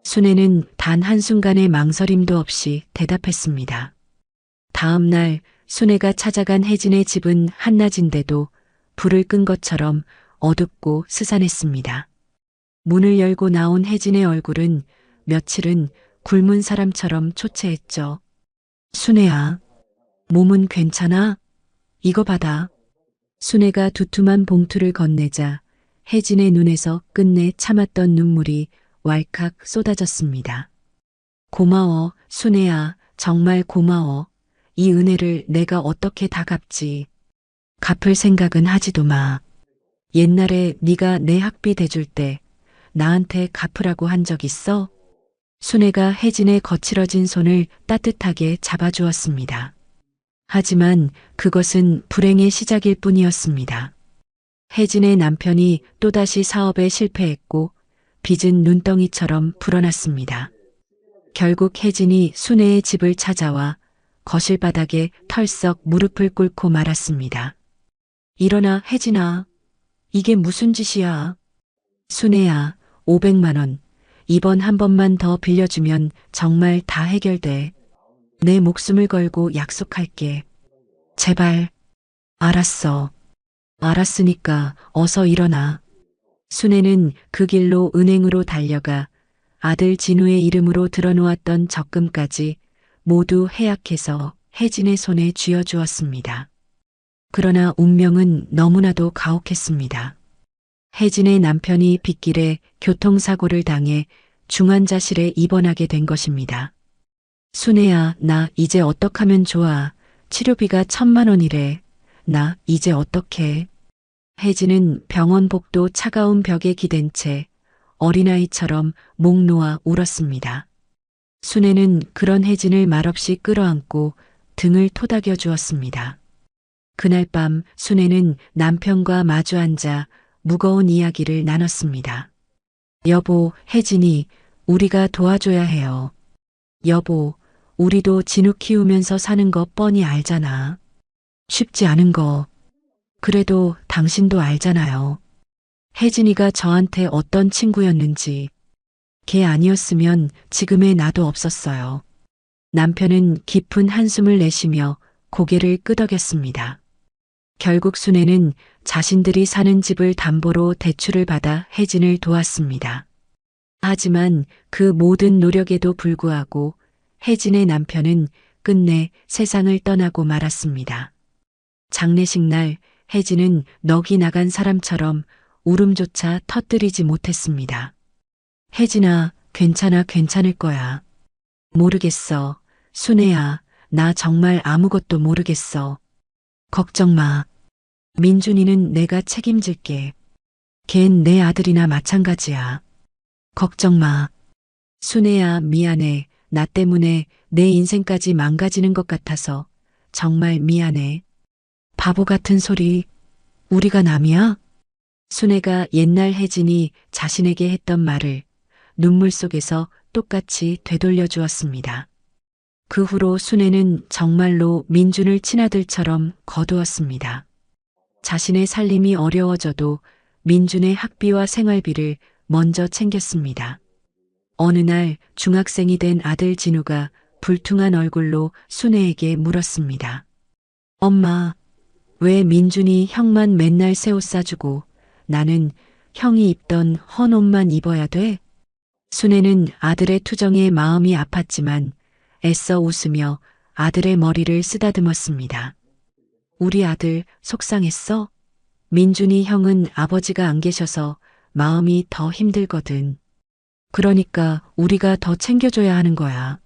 A: 순애는 단 한순간의 망설임도 없이 대답했습니다. 다음 날 순애가 찾아간 혜진의 집은 한낮인데도 불을 끈 것처럼 어둡고 스산했습니다. 문을 열고 나온 혜진의 얼굴은 며칠은 굶은 사람처럼 초췌했죠. 순애야, 몸은 괜찮아? 이거 받아. 순애가 두툼한 봉투를 건네자 혜진의 눈에서 끝내 참았던 눈물이 왈칵 쏟아졌습니다. 고마워, 순애야. 정말 고마워. 이 은혜를 내가 어떻게 다 갚지. 갚을 생각은 하지도 마. 옛날에 네가 내 학비 대줄 때 나한테 갚으라고 한 적 있어? 순애가 혜진의 거칠어진 손을 따뜻하게 잡아주었습니다. 하지만 그것은 불행의 시작일 뿐이었습니다. 혜진의 남편이 또다시 사업에 실패했고 빚은 눈덩이처럼 불어났습니다. 결국 혜진이 순애의 집을 찾아와 거실 바닥에 털썩 무릎을 꿇고 말았습니다. 일어나, 혜진아. 이게 무슨 짓이야? 순애야, 500만 원. 이번 한 번만 더 빌려주면 정말 다 해결돼. 내 목숨을 걸고 약속할게. 제발. 알았어. 알았으니까 어서 일어나. 순애는 그 길로 은행으로 달려가 아들 진우의 이름으로 들어놓았던 적금까지 모두 해약해서 혜진의 손에 쥐어주었습니다. 그러나 운명은 너무나도 가혹했습니다. 혜진의 남편이 빗길에 교통사고를 당해 중환자실에 입원하게 된 것입니다. 순애야, 나 이제 어떡하면 좋아. 치료비가 1,000만 원이래. 나 이제 어떡해. 혜진은 병원 복도 차가운 벽에 기댄 채 어린아이처럼 목 놓아 울었습니다. 순애는 그런 혜진을 말없이 끌어안고 등을 토닥여 주었습니다. 그날 밤 순애는 남편과 마주 앉아 무거운 이야기를 나눴습니다. 여보, 혜진이 우리가 도와줘야 해요. 여보, 우리도 진우 키우면서 사는 거 뻔히 알잖아. 쉽지 않은 거. 그래도 당신도 알잖아요. 혜진이가 저한테 어떤 친구였는지. 걔 아니었으면 지금의 나도 없었어요. 남편은 깊은 한숨을 내쉬며 고개를 끄덕였습니다. 결국 순애는 자신들이 사는 집을 담보로 대출을 받아 혜진을 도왔습니다. 하지만 그 모든 노력에도 불구하고 혜진의 남편은 끝내 세상을 떠나고 말았습니다. 장례식 날 혜진은 넋이 나간 사람처럼 울음조차 터뜨리지 못했습니다. 혜진아, 괜찮아, 괜찮을 거야. 모르겠어. 순애야, 나 정말 아무것도 모르겠어. 걱정 마. 민준이는 내가 책임질게. 걘 내 아들이나 마찬가지야. 걱정 마. 순애야, 미안해. 나 때문에 내 인생까지 망가지는 것 같아서 정말 미안해. 바보 같은 소리. 우리가 남이야? 순애가 옛날 혜진이 자신에게 했던 말을 눈물 속에서 똑같이 되돌려 주었습니다. 그 후로 순애는 정말로 민준을 친아들처럼 거두었습니다. 자신의 살림이 어려워져도 민준의 학비와 생활비를 먼저 챙겼습니다. 어느 날 중학생이 된 아들 진우가 불퉁한 얼굴로 순애에게 물었습니다. 엄마, 왜 민준이 형만 맨날 새 옷 사주고 나는 형이 입던 헌 옷만 입어야 돼? 순애는 아들의 투정에 마음이 아팠지만 애써 웃으며 아들의 머리를 쓰다듬었습니다. 우리 아들 속상했어? 민준이 형은 아버지가 안 계셔서 마음이 더 힘들거든. 그러니까 우리가 더 챙겨줘야 하는 거야.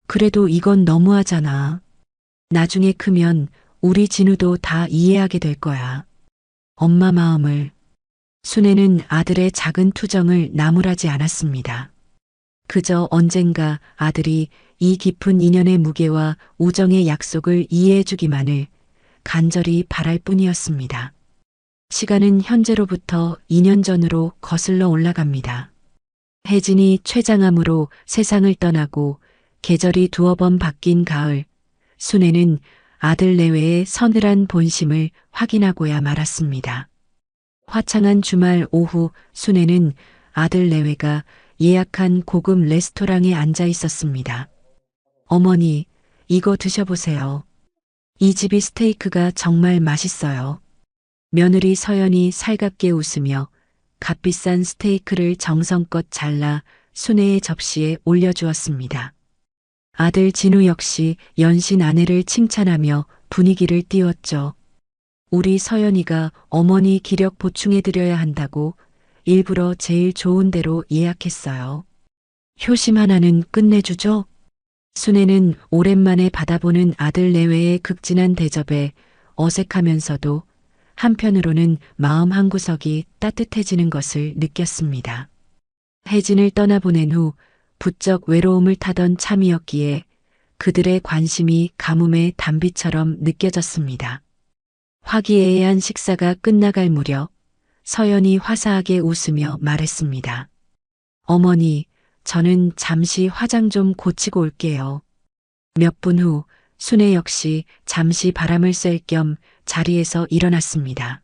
A: 그래도 이건 너무하잖아. 나중에 크면 우리 진우도 다 이해하게 될 거야. 엄마 마음을. 순애는 아들의 작은 투정을 나무라지 않았습니다. 그저 언젠가 아들이 이 깊은 인연의 무게와 우정의 약속을 이해해주기만을 간절히 바랄 뿐이었습니다. 시간은 현재로부터 2년 전으로 거슬러 올라갑니다. 혜진이 췌장암으로 세상을 떠나고 계절이 두어 번 바뀐 가을, 순애는 아들 내외의 서늘한 본심을 확인하고야 말았습니다. 화창한 주말 오후 순애는 아들 내외가 예약한 고급 레스토랑에 앉아 있었습니다. 어머니, 이거 드셔보세요. 이 집이 스테이크가 정말 맛있어요. 며느리 서연이 살갑게 웃으며 값비싼 스테이크를 정성껏 잘라 순애의 접시에 올려주었습니다. 아들 진우 역시 연신 아내를 칭찬하며 분위기를 띄웠죠. 우리 서연이가 어머니 기력 보충해드려야 한다고 일부러 제일 좋은 데로 예약했어요. 효심 하나는 끝내주죠? 순애는 오랜만에 받아보는 아들 내외의 극진한 대접에 어색하면서도 한편으로는 마음 한구석이 따뜻해지는 것을 느꼈습니다. 혜진을 떠나보낸 후 부쩍 외로움을 타던 참이었기에 그들의 관심이 가뭄의 단비처럼 느껴졌습니다. 화기애애한 식사가 끝나갈 무렵 서연이 화사하게 웃으며 말했습니다. 어머니, 저는 잠시 화장 좀 고치고 올게요. 몇 분 후 순애 역시 잠시 바람을 쐴 겸 자리에서 일어났습니다.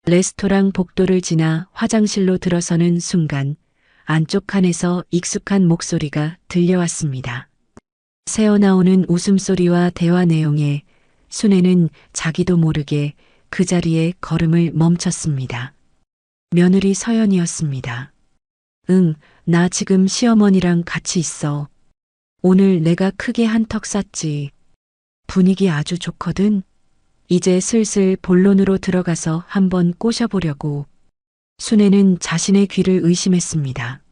A: 레스토랑 복도를 지나 화장실로 들어서는 순간 안쪽 칸에서 익숙한 목소리가 들려왔습니다. 새어나오는 웃음소리와 대화 내용에 순애는 자기도 모르게 그 자리에 걸음을 멈췄습니다. 며느리 서연이었습니다. 응, 나 지금 시어머니랑 같이 있어. 오늘 내가 크게 한턱 쐈지. 분위기 아주 좋거든. 이제 슬슬 본론으로 들어가서 한번 꼬셔보려고. 순애는 자신의 귀를 의심했습니다.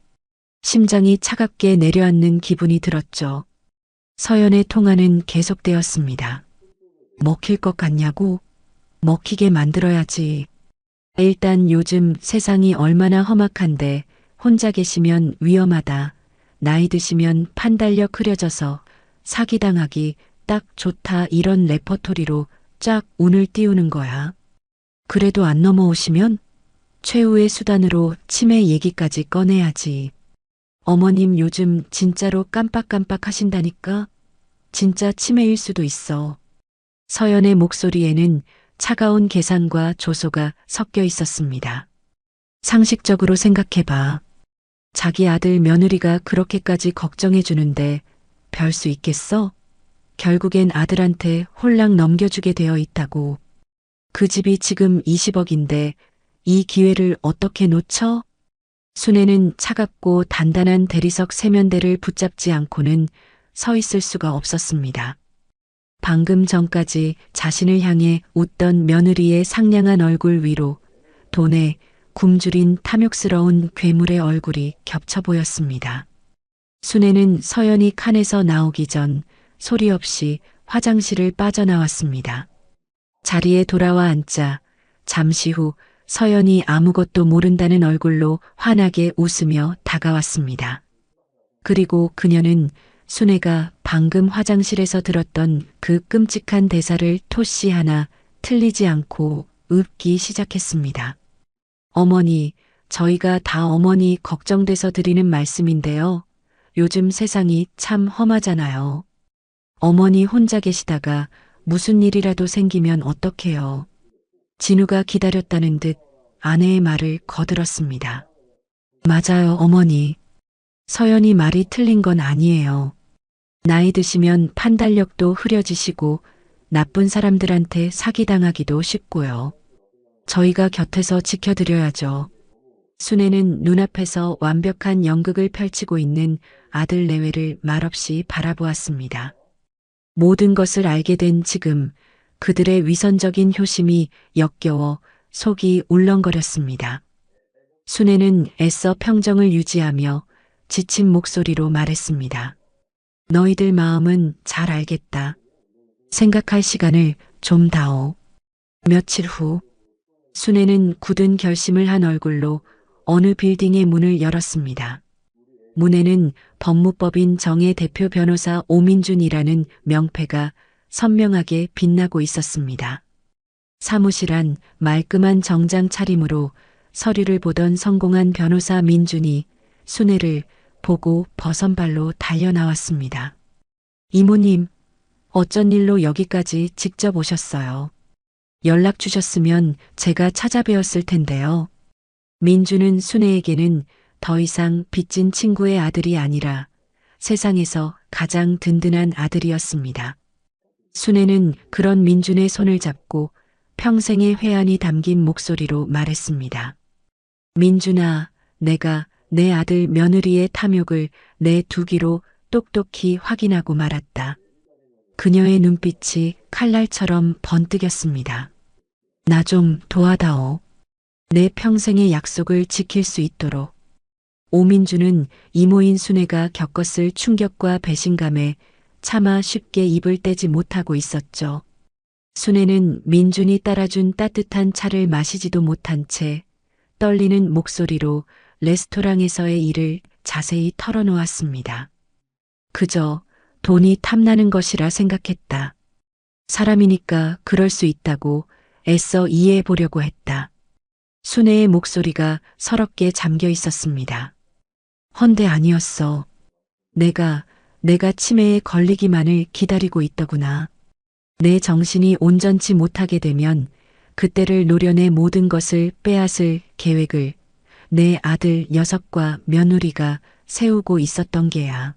A: 심장이 차갑게 내려앉는 기분이 들었죠. 서연의 통화는 계속되었습니다. 먹힐 것 같냐고? 먹히게 만들어야지. 일단 요즘 세상이 얼마나 험악한데 혼자 계시면 위험하다. 나이 드시면 판 달려 흐려져서 사기당하기 딱 좋다, 이런 레퍼토리로 쫙 운을 띄우는 거야. 그래도 안 넘어오시면 최후의 수단으로 치매 얘기까지 꺼내야지. 어머님 요즘 진짜로 깜빡깜빡 하신다니까? 진짜 치매일 수도 있어. 서연의 목소리에는 차가운 계산과 조소가 섞여 있었습니다. 상식적으로 생각해봐. 자기 아들 며느리가 그렇게까지 걱정해주는데 별 수 있겠어? 결국엔 아들한테 홀랑 넘겨주게 되어 있다고. 그 집이 지금 20억인데 이 기회를 어떻게 놓쳐? 순애는 차갑고 단단한 대리석 세면대를 붙잡지 않고는 서 있을 수가 없었습니다. 방금 전까지 자신을 향해 웃던 며느리의 상냥한 얼굴 위로 돈에 굶주린 탐욕스러운 괴물의 얼굴이 겹쳐 보였습니다. 순애는 서연이 칸에서 나오기 전 소리 없이 화장실을 빠져나왔습니다. 자리에 돌아와 앉자 잠시 후 서연이 아무것도 모른다는 얼굴로 환하게 웃으며 다가왔습니다. 그리고 그녀는 순애가 방금 화장실에서 들었던 그 끔찍한 대사를 토시 하나 틀리지 않고 읊기 시작했습니다. 어머니, 저희가 다 어머니 걱정돼서 드리는 말씀인데요. 요즘 세상이 참 험하잖아요. 어머니 혼자 계시다가 무슨 일이라도 생기면 어떡해요. 진우가 기다렸다는 듯 아내의 말을 거들었습니다. 맞아요, 어머니. 서연이 말이 틀린 건 아니에요. 나이 드시면 판단력도 흐려지시고 나쁜 사람들한테 사기당하기도 쉽고요. 저희가 곁에서 지켜드려야죠. 순애는 눈앞에서 완벽한 연극을 펼치고 있는 아들 내외를 말없이 바라보았습니다. 모든 것을 알게 된 지금 그들의 위선적인 효심이 역겨워 속이 울렁거렸습니다. 순애는 애써 평정을 유지하며 지친 목소리로 말했습니다. 너희들 마음은 잘 알겠다. 생각할 시간을 좀 다오. 며칠 후 순애는 굳은 결심을 한 얼굴로 어느 빌딩의 문을 열었습니다. 문에는 법무법인 정의 대표 변호사 오민준이라는 명패가 선명하게 빛나고 있었습니다. 사무실 안 말끔한 정장 차림으로 서류를 보던 성공한 변호사 민준이 순애를 보고 버선발로 달려나왔습니다. 이모님, 어쩐 일로 여기까지 직접 오셨어요. 연락 주셨으면 제가 찾아뵈었을 텐데요. 민주는 순애에게는 더 이상 빚진 친구의 아들이 아니라 세상에서 가장 든든한 아들이었습니다. 순애는 그런 민준의 손을 잡고 평생의 회한이 담긴 목소리로 말했습니다. 민준아, 내가 내 아들 며느리의 탐욕을 내 두 귀로 똑똑히 확인하고 말았다. 그녀의 눈빛이 칼날처럼 번뜩였습니다. 나 좀 도와다오. 내 평생의 약속을 지킬 수 있도록. 오민주는 이모인 순애가 겪었을 충격과 배신감에 차마 쉽게 입을 떼지 못하고 있었죠. 순애는 민준이 따라준 따뜻한 차를 마시지도 못한 채 떨리는 목소리로 레스토랑에서의 일을 자세히 털어놓았습니다. 그저 돈이 탐나는 것이라 생각했다. 사람이니까 그럴 수 있다고 애써 이해해 보려고 했다. 순애의 목소리가 서럽게 잠겨 있었습니다. 헌데 아니었어. 내가 치매에 걸리기만을 기다리고 있더구나. 내 정신이 온전치 못하게 되면 그때를 노려내 모든 것을 빼앗을 계획을 내 아들 녀석과 며느리가 세우고 있었던 게야.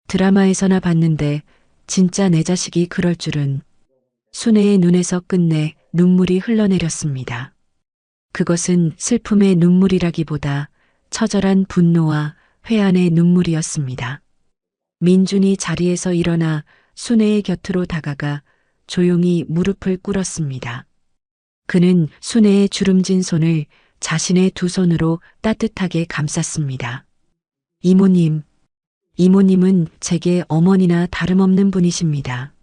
A: 드라마에서나 봤는데 진짜 내 자식이 그럴 줄은. 순애의 눈에서 끝내 눈물이 흘러내렸습니다. 그것은 슬픔의 눈물이라기보다 처절한 분노와 회한의 눈물이었습니다. 민준이 자리에서 일어나 순애의 곁으로 다가가 조용히 무릎을 꿇었습니다. 그는 순애의 주름진 손을 자신의 두 손으로 따뜻하게 감쌌습니다. 이모님은 제게 어머니나 다름없는 분이십니다.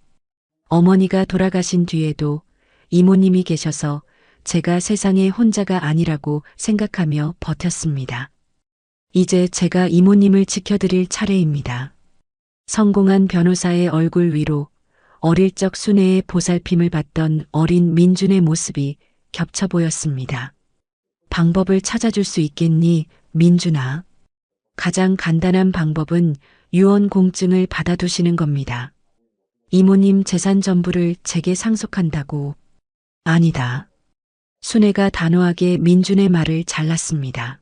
A: 어머니가 돌아가신 뒤에도 이모님이 계셔서 제가 세상에 혼자가 아니라고 생각하며 버텼습니다. 이제 제가 이모님을 지켜드릴 차례입니다. 성공한 변호사의 얼굴 위로 어릴 적 순애의 보살핌을 받던 어린 민준의 모습이 겹쳐 보였습니다. 방법을 찾아줄 수 있겠니, 민준아? 가장 간단한 방법은 유언 공증을 받아두시는 겁니다. 이모님 재산 전부를 제게 상속한다고. 아니다. 순애가 단호하게 민준의 말을 잘랐습니다.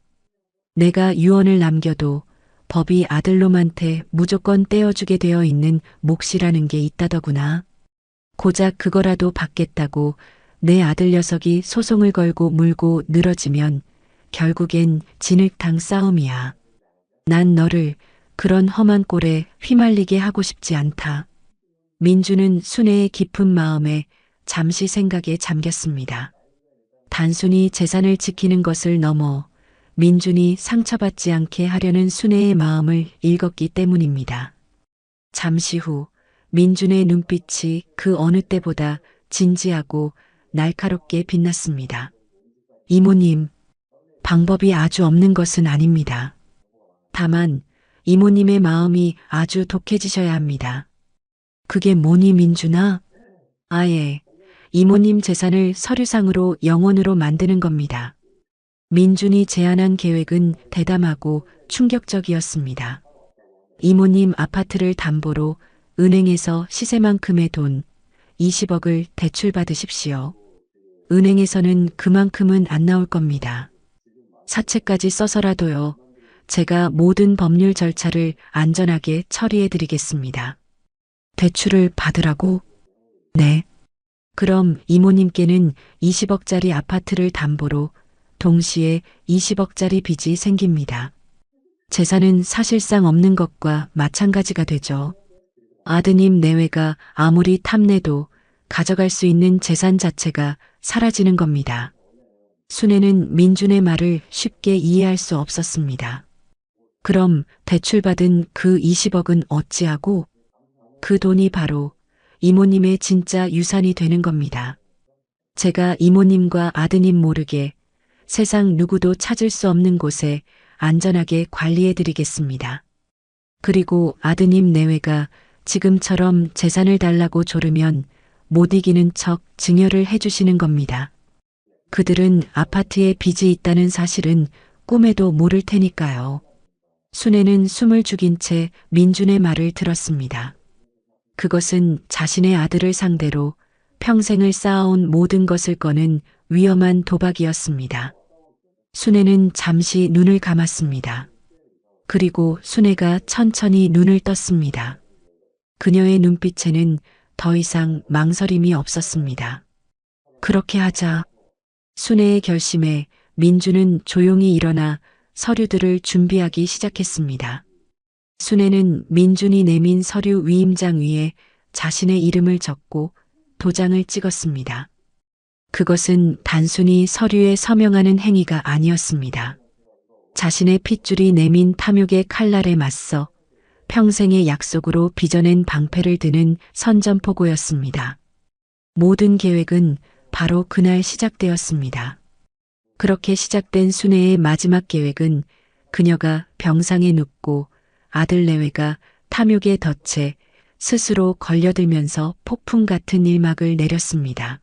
A: 내가 유언을 남겨도 법이 아들놈한테 무조건 떼어주게 되어 있는 몫이라는 게 있다더구나. 고작 그거라도 받겠다고 내 아들 녀석이 소송을 걸고 물고 늘어지면 결국엔 진흙탕 싸움이야. 난 너를 그런 험한 꼴에 휘말리게 하고 싶지 않다. 민주는 순애의 깊은 마음에 잠시 생각에 잠겼습니다. 단순히 재산을 지키는 것을 넘어 민준이 상처받지 않게 하려는 순애의 마음을 읽었기 때문입니다. 잠시 후 민준의 눈빛이 그 어느 때보다 진지하고 날카롭게 빛났습니다. 이모님, 방법이 아주 없는 것은 아닙니다. 다만 이모님의 마음이 아주 독해지셔야 합니다. 그게 뭐니 민준아? 아예 이모님 재산을 서류상으로 영원으로 만드는 겁니다. 민준이 제안한 계획은 대담하고 충격적이었습니다. 이모님 아파트를 담보로 은행에서 시세만큼의 돈 20억을 대출받으십시오. 은행에서는 그만큼은 안 나올 겁니다. 사채까지 써서라도요. 제가 모든 법률 절차를 안전하게 처리해 드리겠습니다. 대출을 받으라고? 네. 그럼 이모님께는 20억짜리 아파트를 담보로 동시에 20억짜리 빚이 생깁니다. 재산은 사실상 없는 것과 마찬가지가 되죠. 아드님 내외가 아무리 탐내도 가져갈 수 있는 재산 자체가 사라지는 겁니다. 순애는 민준의 말을 쉽게 이해할 수 없었습니다. 그럼 대출받은 그 20억은 어찌하고? 그 돈이 바로 이모님의 진짜 유산이 되는 겁니다. 제가 이모님과 아드님 모르게 세상 누구도 찾을 수 없는 곳에 안전하게 관리해 드리겠습니다. 그리고 아드님 내외가 지금처럼 재산을 달라고 조르면 못 이기는 척 증여를 해주시는 겁니다. 그들은 아파트에 빚이 있다는 사실은 꿈에도 모를 테니까요. 순애는 숨을 죽인 채 민준의 말을 들었습니다. 그것은 자신의 아들을 상대로 평생을 쌓아온 모든 것을 거는 위험한 도박이었습니다. 순애는 잠시 눈을 감았습니다. 그리고 순애가 천천히 눈을 떴습니다. 그녀의 눈빛에는 더 이상 망설임이 없었습니다. 그렇게 하자. 순애의 결심에 민준은 조용히 일어나 서류들을 준비하기 시작했습니다. 순애는 민준이 내민 서류 위임장 위에 자신의 이름을 적고 도장을 찍었습니다. 그것은 단순히 서류에 서명하는 행위가 아니었습니다. 자신의 핏줄이 내민 탐욕의 칼날에 맞서 평생의 약속으로 빚어낸 방패를 드는 선전포고였습니다. 모든 계획은 바로 그날 시작되었습니다. 그렇게 시작된 순애의 마지막 계획은 그녀가 병상에 눕고 아들 내외가 탐욕의 덫에 스스로 걸려들면서 폭풍 같은 일막을 내렸습니다.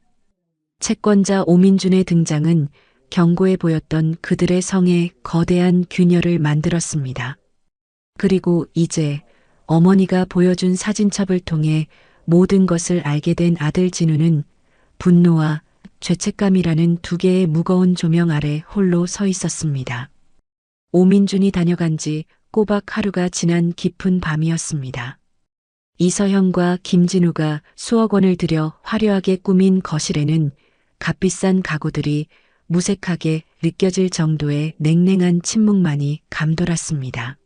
A: 채권자 오민준의 등장은 견고해 보였던 그들의 성에 거대한 균열을 만들었습니다. 그리고 이제 어머니가 보여준 사진첩을 통해 모든 것을 알게 된 아들 진우는 분노와 죄책감이라는 두 개의 무거운 조명 아래 홀로 서 있었습니다. 오민준이 다녀간 지 꼬박 하루가 지난 깊은 밤이었습니다. 이서형과 김진우가 수억 원을 들여 화려하게 꾸민 거실에는 값비싼 가구들이 무색하게 느껴질 정도의 냉랭한 침묵만이 감돌았습니다.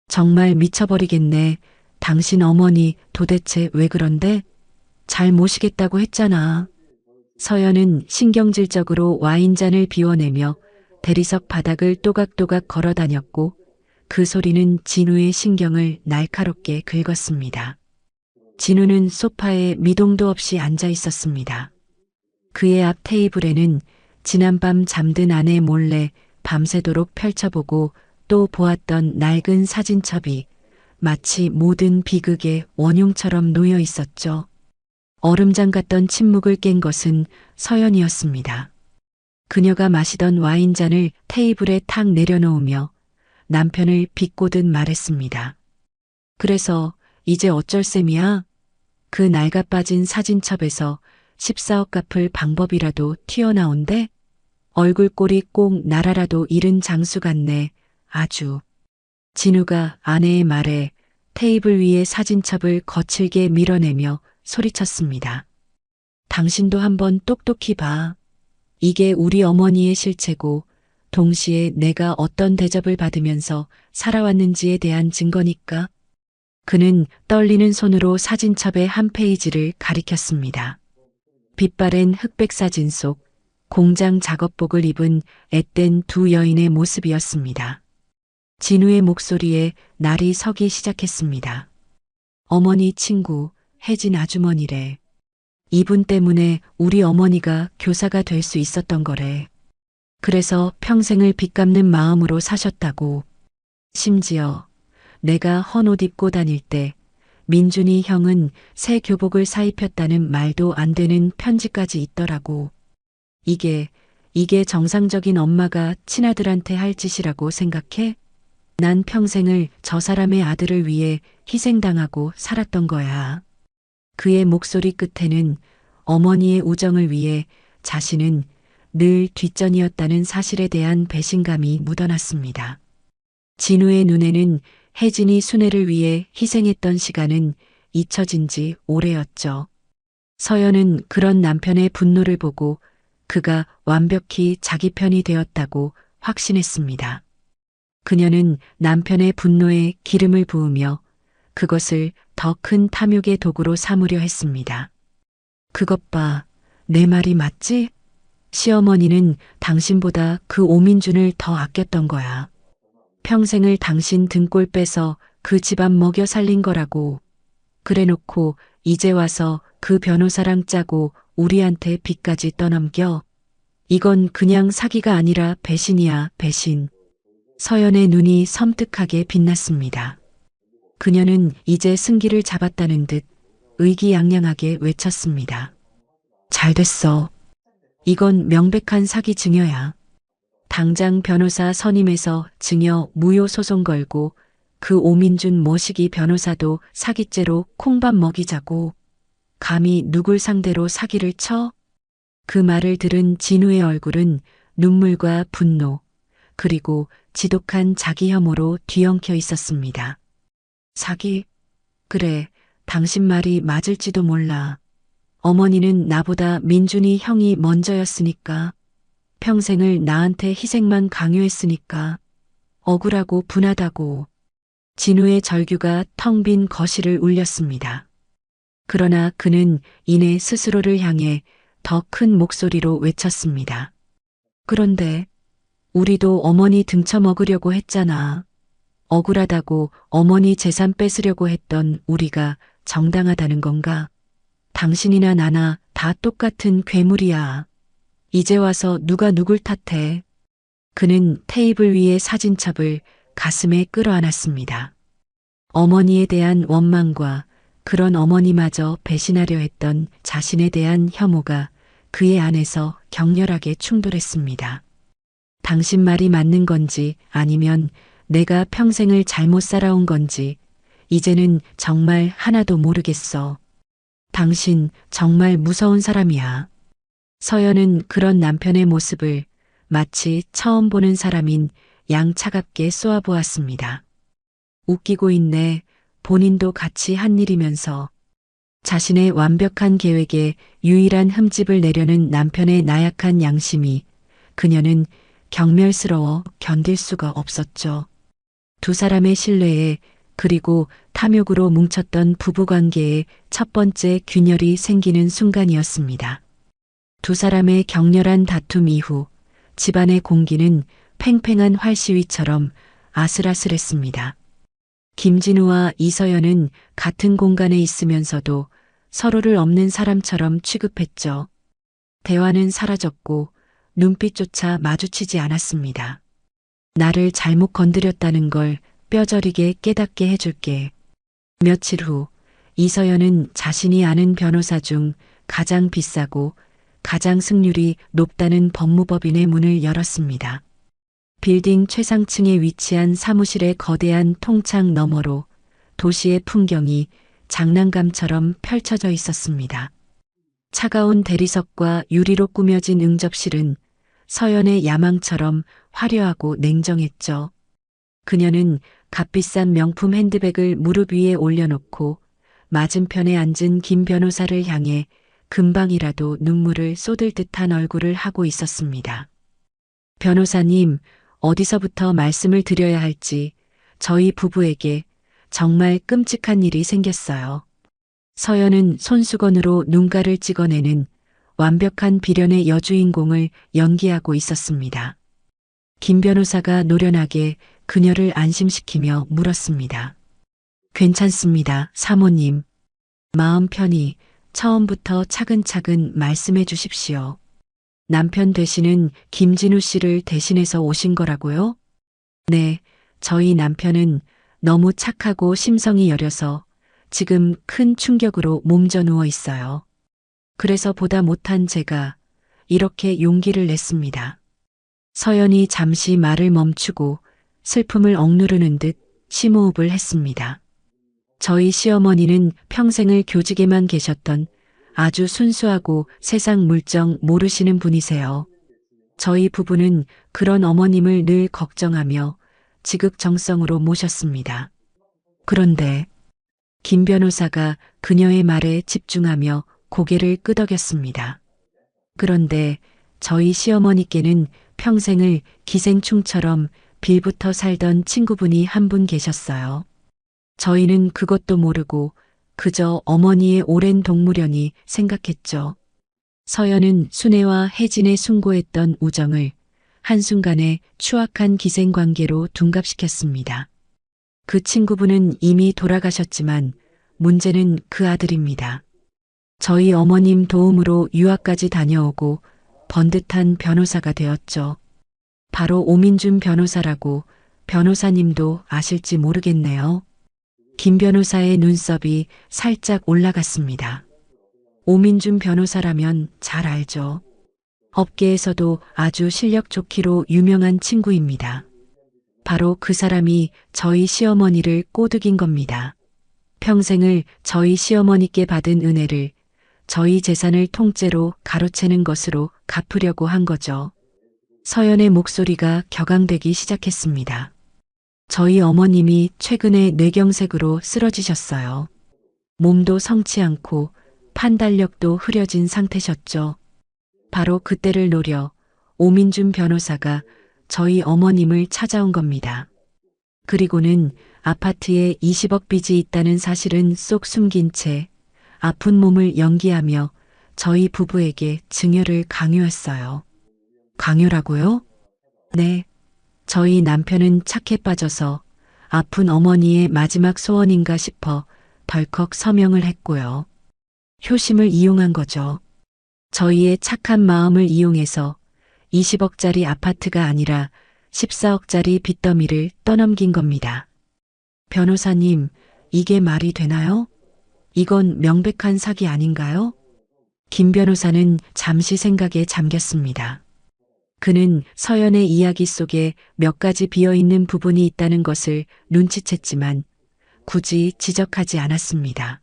A: 정말 미쳐버리겠네. 당신 어머니 도대체 왜 그런데? 잘 모시겠다고 했잖아. 서연은 신경질적으로 와인잔을 비워내며 대리석 바닥을 또각또각 걸어 다녔고 그 소리는 진우의 신경을 날카롭게 긁었습니다. 진우는 소파에 미동도 없이 앉아 있었습니다. 그의 앞 테이블에는 지난밤 잠든 아내 몰래 밤새도록 펼쳐보고 또 보았던 낡은 사진첩이 마치 모든 비극의 원흉처럼 놓여 있었죠. 얼음장 같던 침묵을 깬 것은 서연이었습니다. 그녀가 마시던 와인잔을 테이블에 탁 내려놓으며 남편을 비꼬듯 말했습니다. 그래서 이제 어쩔 셈이야? 그 낡아빠진 사진첩에서 14억 갚을 방법이라도 튀어나온대? 얼굴꼴이 꼭 나라라도 잃은 장수 같네. 아주. 진우가 아내의 말에 테이블 위에 사진첩을 거칠게 밀어내며 소리쳤습니다. 당신도 한번 똑똑히 봐. 이게 우리 어머니의 실체고 동시에 내가 어떤 대접을 받으면서 살아왔는지에 대한 증거니까. 그는 떨리는 손으로 사진첩의 한 페이지를 가리켰습니다. 빛바랜 흑백 사진 속 공장 작업복을 입은 앳된 두 여인의 모습이었습니다. 진우의 목소리에 날이 서기 시작했습니다. 어머니 친구 혜진 아주머니래. 이분 때문에 우리 어머니가 교사가 될 수 있었던 거래. 그래서 평생을 빚 갚는 마음으로 사셨다고. 심지어 내가 헌 옷 입고 다닐 때 민준이 형은 새 교복을 사입혔다는 말도 안 되는 편지까지 있더라고. 이게 정상적인 엄마가 친아들한테 할 짓이라고 생각해? 난 평생을 저 사람의 아들을 위해 희생당하고 살았던 거야. 그의 목소리 끝에는 어머니의 우정을 위해 자신은 늘 뒷전이었다는 사실에 대한 배신감이 묻어났습니다. 진우의 눈에는 혜진이 순애를 위해 희생했던 시간은 잊혀진 지 오래였죠. 서연은 그런 남편의 분노를 보고 그가 완벽히 자기 편이 되었다고 확신했습니다. 그녀는 남편의 분노에 기름을 부으며 그것을 더 큰 탐욕의 도구로 삼으려 했습니다. 그것 봐, 내 말이 맞지? 시어머니는 당신보다 그 오민준을 더 아꼈던 거야. 평생을 당신 등골 빼서 그 집안 먹여 살린 거라고. 그래놓고 이제 와서 그 변호사랑 짜고 우리한테 빚까지 떠넘겨. 이건 그냥 사기가 아니라 배신이야, 배신. 서연의 눈이 섬뜩하게 빛났습니다. 그녀는 이제 승기를 잡았다는 듯 의기양양하게 외쳤습니다. 잘 됐어. 이건 명백한 사기 증여야. 당장 변호사 선임해서 증여 무효 소송 걸고 그 오민준 모시기 변호사도 사기죄로 콩밥 먹이자고. 감히 누굴 상대로 사기를 쳐? 그 말을 들은 진우의 얼굴은 눈물과 분노, 그리고 지독한 자기 혐오로 뒤엉켜 있었습니다. 사기? 그래, 당신 말이 맞을지도 몰라. 어머니는 나보다 민준이 형이 먼저였으니까. 평생을 나한테 희생만 강요했으니까. 억울하고 분하다고. 진우의 절규가 텅 빈 거실을 울렸습니다. 그러나 그는 이내 스스로를 향해 더 큰 목소리로 외쳤습니다. 그런데 우리도 어머니 등쳐먹으려고 했잖아. 억울하다고 어머니 재산 뺏으려고 했던 우리가 정당하다는 건가? 당신이나 나나 다 똑같은 괴물이야. 이제 와서 누가 누굴 탓해? 그는 테이블 위의 사진첩을 가슴에 끌어안았습니다. 어머니에 대한 원망과 그런 어머니마저 배신하려 했던 자신에 대한 혐오가 그의 안에서 격렬하게 충돌했습니다. 당신 말이 맞는 건지 아니면 내가 평생을 잘못 살아온 건지 이제는 정말 하나도 모르겠어. 당신 정말 무서운 사람이야. 서연은 그런 남편의 모습을 마치 처음 보는 사람인 양 차갑게 쏘아보았습니다. 웃기고 있네. 본인도 같이 한 일이면서. 자신의 완벽한 계획에 유일한 흠집을 내려는 남편의 나약한 양심이 그녀는 경멸스러워 견딜 수가 없었죠. 두 사람의 신뢰에 그리고 탐욕으로 뭉쳤던 부부관계에 첫 번째 균열이 생기는 순간이었습니다. 두 사람의 격렬한 다툼 이후 집안의 공기는 팽팽한 활시위처럼 아슬아슬했습니다. 김진우와 이서연은 같은 공간에 있으면서도 서로를 없는 사람처럼 취급했죠. 대화는 사라졌고 눈빛조차 마주치지 않았습니다. 나를 잘못 건드렸다는 걸 뼈저리게 깨닫게 해줄게. 며칠 후 이서연은 자신이 아는 변호사 중 가장 비싸고 가장 승률이 높다는 법무법인의 문을 열었습니다. 빌딩 최상층에 위치한 사무실의 거대한 통창 너머로 도시의 풍경이 장난감처럼 펼쳐져 있었습니다. 차가운 대리석과 유리로 꾸며진 응접실은 서연의 야망처럼 화려하고 냉정했죠. 그녀는 값비싼 명품 핸드백을 무릎 위에 올려놓고 맞은편에 앉은 김 변호사를 향해 금방이라도 눈물을 쏟을 듯한 얼굴을 하고 있었습니다. 변호사님, 어디서부터 말씀을 드려야 할지 저희 부부에게 정말 끔찍한 일이 생겼어요. 서연은 손수건으로 눈가를 찍어내는 완벽한 비련의 여주인공을 연기하고 있었습니다. 김 변호사가 노련하게 그녀를 안심시키며 물었습니다. 괜찮습니다, 사모님. 마음 편히 처음부터 차근차근 말씀해 주십시오. 남편 되시는 김진우 씨를 대신해서 오신 거라고요? 네, 저희 남편은 너무 착하고 심성이 여려서 지금 큰 충격으로 몸져 누워 있어요. 그래서 보다 못한 제가 이렇게 용기를 냈습니다. 서연이 잠시 말을 멈추고 슬픔을 억누르는 듯 심호흡을 했습니다. 저희 시어머니는 평생을 교직에만 계셨던 아주 순수하고 세상 물정 모르시는 분이세요. 저희 부부는 그런 어머님을 늘 걱정하며 지극정성으로 모셨습니다. 그런데 김 변호사가 그녀의 말에 집중하며 고개를 끄덕였습니다. 그런데 저희 시어머니께는 평생을 기생충처럼 빌붙어 살던 친구분이 한 분 계셨어요. 저희는 그것도 모르고 그저 어머니의 오랜 동무련이 생각했죠. 서연은 순애와 혜진의 숭고했던 우정을 한순간에 추악한 기생관계로 둔갑시켰습니다. 그 친구분은 이미 돌아가셨지만 문제는 그 아들입니다. 저희 어머님 도움으로 유학까지 다녀오고 번듯한 변호사가 되었죠. 바로 오민준 변호사라고 변호사님도 아실지 모르겠네요. 김 변호사의 눈썹이 살짝 올라갔습니다. 오민준 변호사라면 잘 알죠. 업계에서도 아주 실력 좋기로 유명한 친구입니다. 바로 그 사람이 저희 시어머니를 꼬드긴 겁니다. 평생을 저희 시어머니께 받은 은혜를 저희 재산을 통째로 가로채는 것으로 갚으려고 한 거죠. 서연의 목소리가 격앙되기 시작했습니다. 저희 어머님이 최근에 뇌경색으로 쓰러지셨어요. 몸도 성치 않고 판단력도 흐려진 상태셨죠. 바로 그때를 노려 오민준 변호사가 저희 어머님을 찾아온 겁니다. 그리고는 아파트에 20억 빚이 있다는 사실은 쏙 숨긴 채 아픈 몸을 연기하며 저희 부부에게 증여를 강요했어요. 강요라고요? 네. 저희 남편은 착해 빠져서 아픈 어머니의 마지막 소원인가 싶어 덜컥 서명을 했고요. 효심을 이용한 거죠. 저희의 착한 마음을 이용해서 20억짜리 아파트가 아니라 14억짜리 빚더미를 떠넘긴 겁니다. 변호사님, 이게 말이 되나요? 이건 명백한 사기 아닌가요? 김 변호사는 잠시 생각에 잠겼습니다. 그는 서연의 이야기 속에 몇 가지 비어있는 부분이 있다는 것을 눈치챘지만 굳이 지적하지 않았습니다.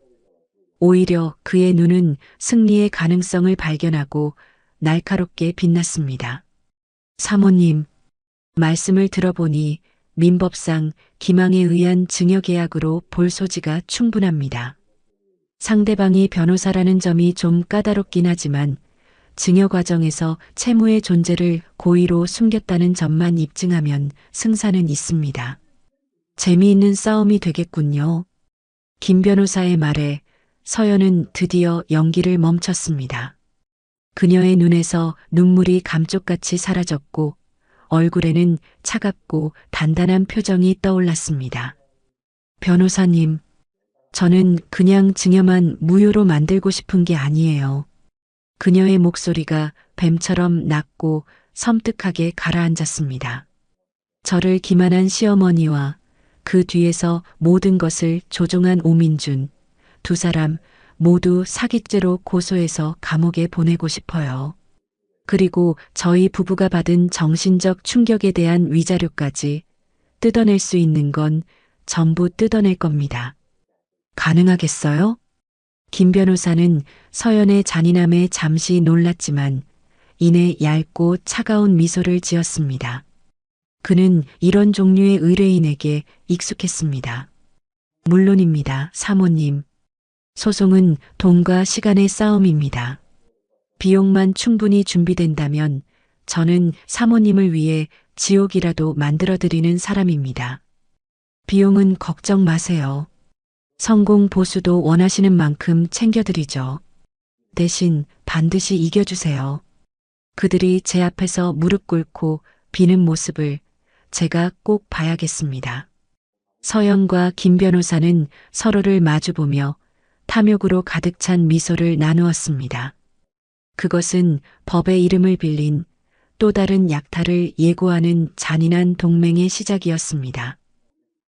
A: 오히려 그의 눈은 승리의 가능성을 발견하고 날카롭게 빛났습니다. 사모님, 말씀을 들어보니 민법상 기망에 의한 증여계약으로 볼 소지가 충분합니다. 상대방이 변호사라는 점이 좀 까다롭긴 하지만 증여 과정에서 채무의 존재를 고의로 숨겼다는 점만 입증하면 승산은 있습니다. 재미있는 싸움이 되겠군요. 김 변호사의 말에 서연은 드디어 연기를 멈췄습니다. 그녀의 눈에서 눈물이 감쪽같이 사라졌고 얼굴에는 차갑고 단단한 표정이 떠올랐습니다. 변호사님, 저는 그냥 증여만 무효로 만들고 싶은 게 아니에요. 그녀의 목소리가 뱀처럼 낮고 섬뜩하게 가라앉았습니다. 저를 기만한 시어머니와 그 뒤에서 모든 것을 조종한 오민준, 두 사람 모두 사기죄로 고소해서 감옥에 보내고 싶어요. 그리고 저희 부부가 받은 정신적 충격에 대한 위자료까지 뜯어낼 수 있는 건 전부 뜯어낼 겁니다. 가능하겠어요? 김 변호사는 서연의 잔인함에 잠시 놀랐지만 이내 얇고 차가운 미소를 지었습니다. 그는 이런 종류의 의뢰인에게 익숙했습니다. 물론입니다, 사모님. 소송은 돈과 시간의 싸움입니다. 비용만 충분히 준비된다면 저는 사모님을 위해 지옥이라도 만들어드리는 사람입니다. 비용은 걱정 마세요. 성공 보수도 원하시는 만큼 챙겨드리죠. 대신 반드시 이겨주세요. 그들이 제 앞에서 무릎 꿇고 비는 모습을 제가 꼭 봐야겠습니다. 서연과 김 변호사는 서로를 마주보며 탐욕으로 가득 찬 미소를 나누었습니다. 그것은 법의 이름을 빌린 또 다른 약탈을 예고하는 잔인한 동맹의 시작이었습니다.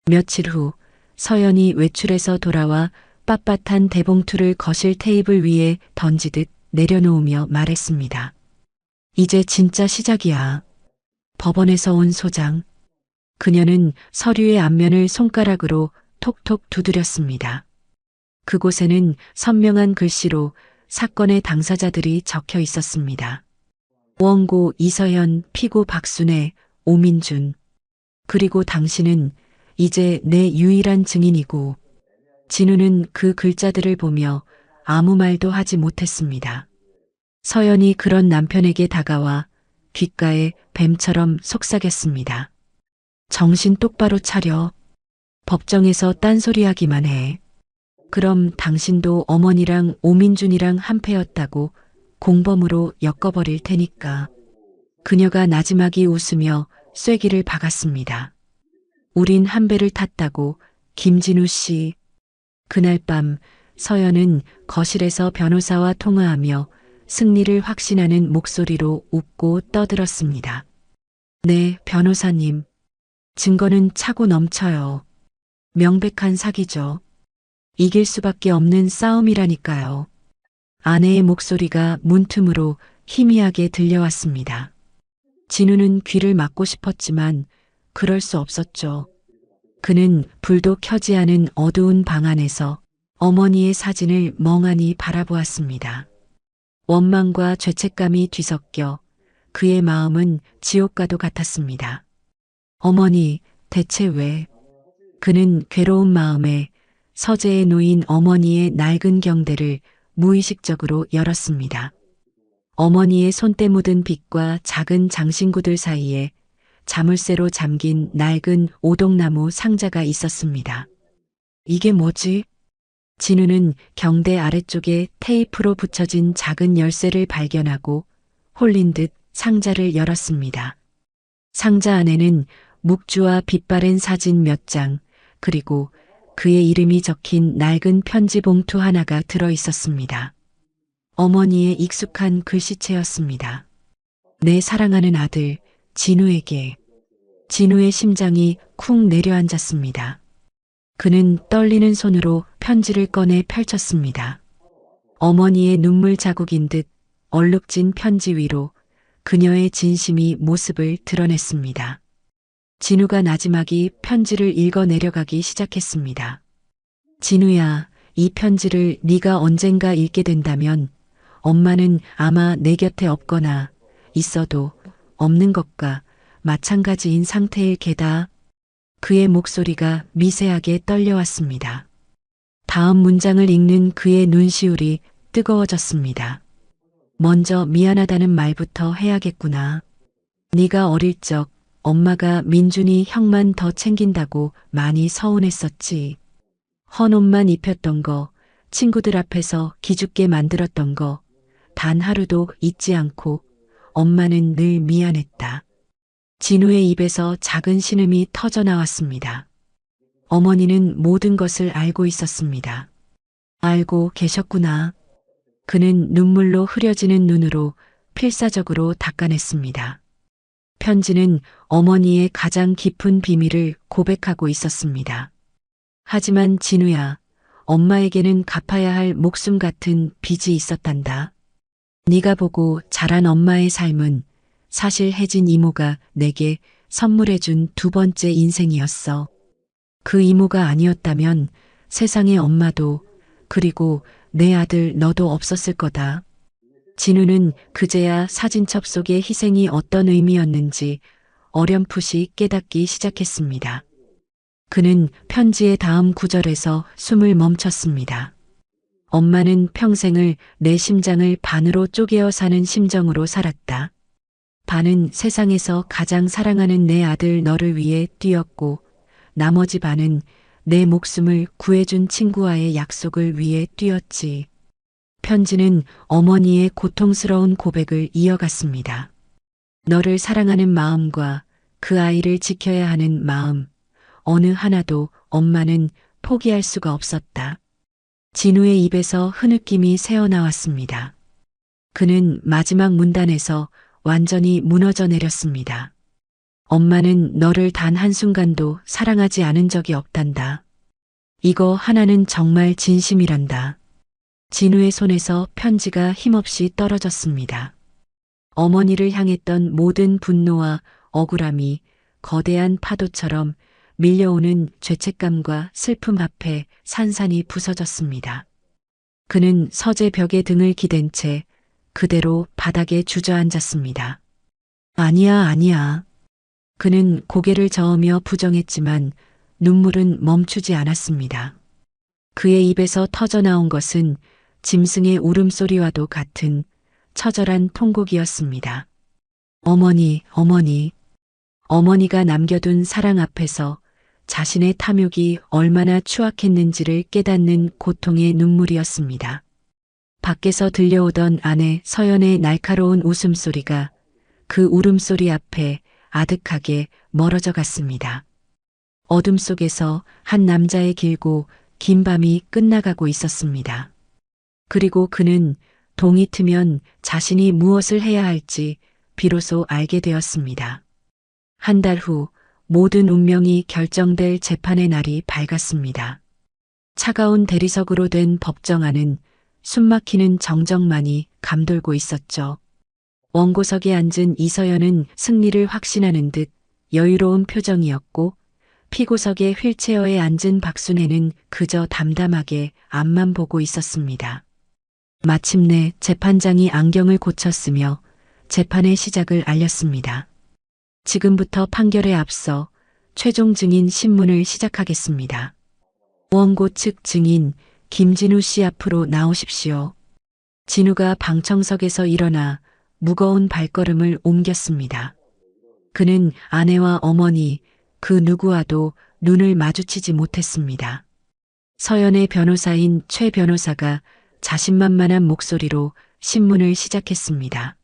A: 며칠 후 서연이 외출해서 돌아와 빳빳한 대봉투를 거실 테이블 위에 던지듯 내려놓으며 말했습니다. 이제 진짜 시작이야. 법원에서 온 소장. 그녀는 서류의 앞면을 손가락으로 톡톡 두드렸습니다. 그곳에는 선명한 글씨로 사건의 당사자들이 적혀 있었습니다. 원고 이서연, 피고 박순애, 오민준. 그리고 당신은 이제 내 유일한 증인이고. 진우는 그 글자들을 보며 아무 말도 하지 못했습니다. 서연이 그런 남편에게 다가와 귓가에 뱀처럼 속삭였습니다. 정신 똑바로 차려. 법정에서 딴소리하기만 해. 그럼 당신도 어머니랑 오민준이랑 한패였다고 공범으로 엮어버릴 테니까. 그녀가 나지막이 웃으며 쐐기를 박았습니다. 우린 한 배를 탔다고 김진우 씨. 그날 밤 서연은 거실에서 변호사와 통화하며 승리를 확신하는 목소리로 웃고 떠들었습니다. 네, 변호사님. 증거는 차고 넘쳐요. 명백한 사기죠. 이길 수밖에 없는 싸움이라니까요. 아내의 목소리가 문틈으로 희미하게 들려왔습니다. 진우는 귀를 막고 싶었지만 그럴 수 없었죠. 그는 불도 켜지 않은 어두운 방 안에서 어머니의 사진을 멍하니 바라보았습니다. 원망과 죄책감이 뒤섞여 그의 마음은 지옥과도 같았습니다. 어머니, 대체 왜? 그는 괴로운 마음에 서재에 놓인 어머니의 낡은 경대를 무의식적으로 열었습니다. 어머니의 손때 묻은 빗과 작은 장신구들 사이에 자물쇠로 잠긴 낡은 오동나무 상자가 있었습니다. 이게 뭐지? 진우는 경대 아래쪽에 테이프로 붙여진 작은 열쇠를 발견하고 홀린 듯 상자를 열었습니다. 상자 안에는 묵주와 빛바랜 사진 몇 장, 그리고 그의 이름이 적힌 낡은 편지 봉투 하나가 들어 있었습니다. 어머니의 익숙한 글씨체였습니다. 내 사랑하는 아들, 진우에게. 진우의 심장이 쿵 내려앉았습니다. 그는 떨리는 손으로 편지를 꺼내 펼쳤습니다. 어머니의 눈물 자국인 듯 얼룩진 편지 위로 그녀의 진심이 모습을 드러냈습니다. 진우가 나지막이 편지를 읽어 내려가기 시작했습니다. 진우야, 이 편지를 네가 언젠가 읽게 된다면 엄마는 아마 내 곁에 없거나 있어도 없는 것과 마찬가지인 상태일 게다. 그의 목소리가 미세하게 떨려왔습니다. 다음 문장을 읽는 그의 눈시울이 뜨거워졌습니다. 먼저 미안하다는 말부터 해야겠구나. 네가 어릴 적 엄마가 민준이 형만 더 챙긴다고 많이 서운했었지. 헌 옷만 입혔던 거, 친구들 앞에서 기죽게 만들었던 거, 단 하루도 잊지 않고 엄마는 늘 미안했다. 진우의 입에서 작은 신음이 터져 나왔습니다. 어머니는 모든 것을 알고 있었습니다. 알고 계셨구나. 그는 눈물로 흐려지는 눈으로 필사적으로 닦아냈습니다. 편지는 어머니의 가장 깊은 비밀을 고백하고 있었습니다. 하지만 진우야, 엄마에게는 갚아야 할 목숨 같은 빚이 있었단다. 네가 보고 자란 엄마의 삶은 사실 혜진 이모가 내게 선물해준 두 번째 인생이었어. 그 이모가 아니었다면 세상에 엄마도 그리고 내 아들 너도 없었을 거다. 진우는 그제야 사진첩 속의 희생이 어떤 의미였는지 어렴풋이 깨닫기 시작했습니다. 그는 편지의 다음 구절에서 숨을 멈췄습니다. 엄마는 평생을 내 심장을 반으로 쪼개어 사는 심정으로 살았다. 반은 세상에서 가장 사랑하는 내 아들 너를 위해 뛰었고 나머지 반은 내 목숨을 구해준 친구와의 약속을 위해 뛰었지. 편지는 어머니의 고통스러운 고백을 이어갔습니다. 너를 사랑하는 마음과 그 아이를 지켜야 하는 마음, 어느 하나도 엄마는 포기할 수가 없었다. 진우의 입에서 흐느낌이 새어나왔습니다. 그는 마지막 문단에서 완전히 무너져 내렸습니다. 엄마는 너를 단 한순간도 사랑하지 않은 적이 없단다. 이거 하나는 정말 진심이란다. 진우의 손에서 편지가 힘없이 떨어졌습니다. 어머니를 향했던 모든 분노와 억울함이 거대한 파도처럼 밀려오는 죄책감과 슬픔 앞에 산산이 부서졌습니다. 그는 서재 벽에 등을 기댄 채 그대로 바닥에 주저앉았습니다. 아니야, 아니야. 그는 고개를 저으며 부정했지만 눈물은 멈추지 않았습니다. 그의 입에서 터져나온 것은 짐승의 울음소리와도 같은 처절한 통곡이었습니다. 어머니, 어머니. 어머니가 남겨둔 사랑 앞에서 자신의 탐욕이 얼마나 추악했는지를 깨닫는 고통의 눈물이었습니다. 밖에서 들려오던 아내 서연의 날카로운 웃음소리가 그 울음소리 앞에 아득하게 멀어져 갔습니다. 어둠 속에서 한 남자의 길고 긴 밤이 끝나가고 있었습니다. 그리고 그는 동이 트면 자신이 무엇을 해야 할지 비로소 알게 되었습니다. 한 달 후 모든 운명이 결정될 재판의 날이 밝았습니다. 차가운 대리석으로 된 법정안은 숨막히는 정적만이 감돌고 있었죠. 원고석에 앉은 이서연은 승리를 확신하는 듯 여유로운 표정이었고 피고석의 휠체어에 앉은 박순애는 그저 담담하게 앞만 보고 있었습니다. 마침내 재판장이 안경을 고쳤으며 재판의 시작을 알렸습니다. 지금부터 판결에 앞서 최종 증인 신문을 시작하겠습니다. 원고 측 증인 김진우 씨 앞으로 나오십시오. 진우가 방청석에서 일어나 무거운 발걸음을 옮겼습니다. 그는 아내와 어머니 그 누구와도 눈을 마주치지 못했습니다. 서연의 변호사인 최 변호사가 자신만만한 목소리로 신문을 시작했습니다.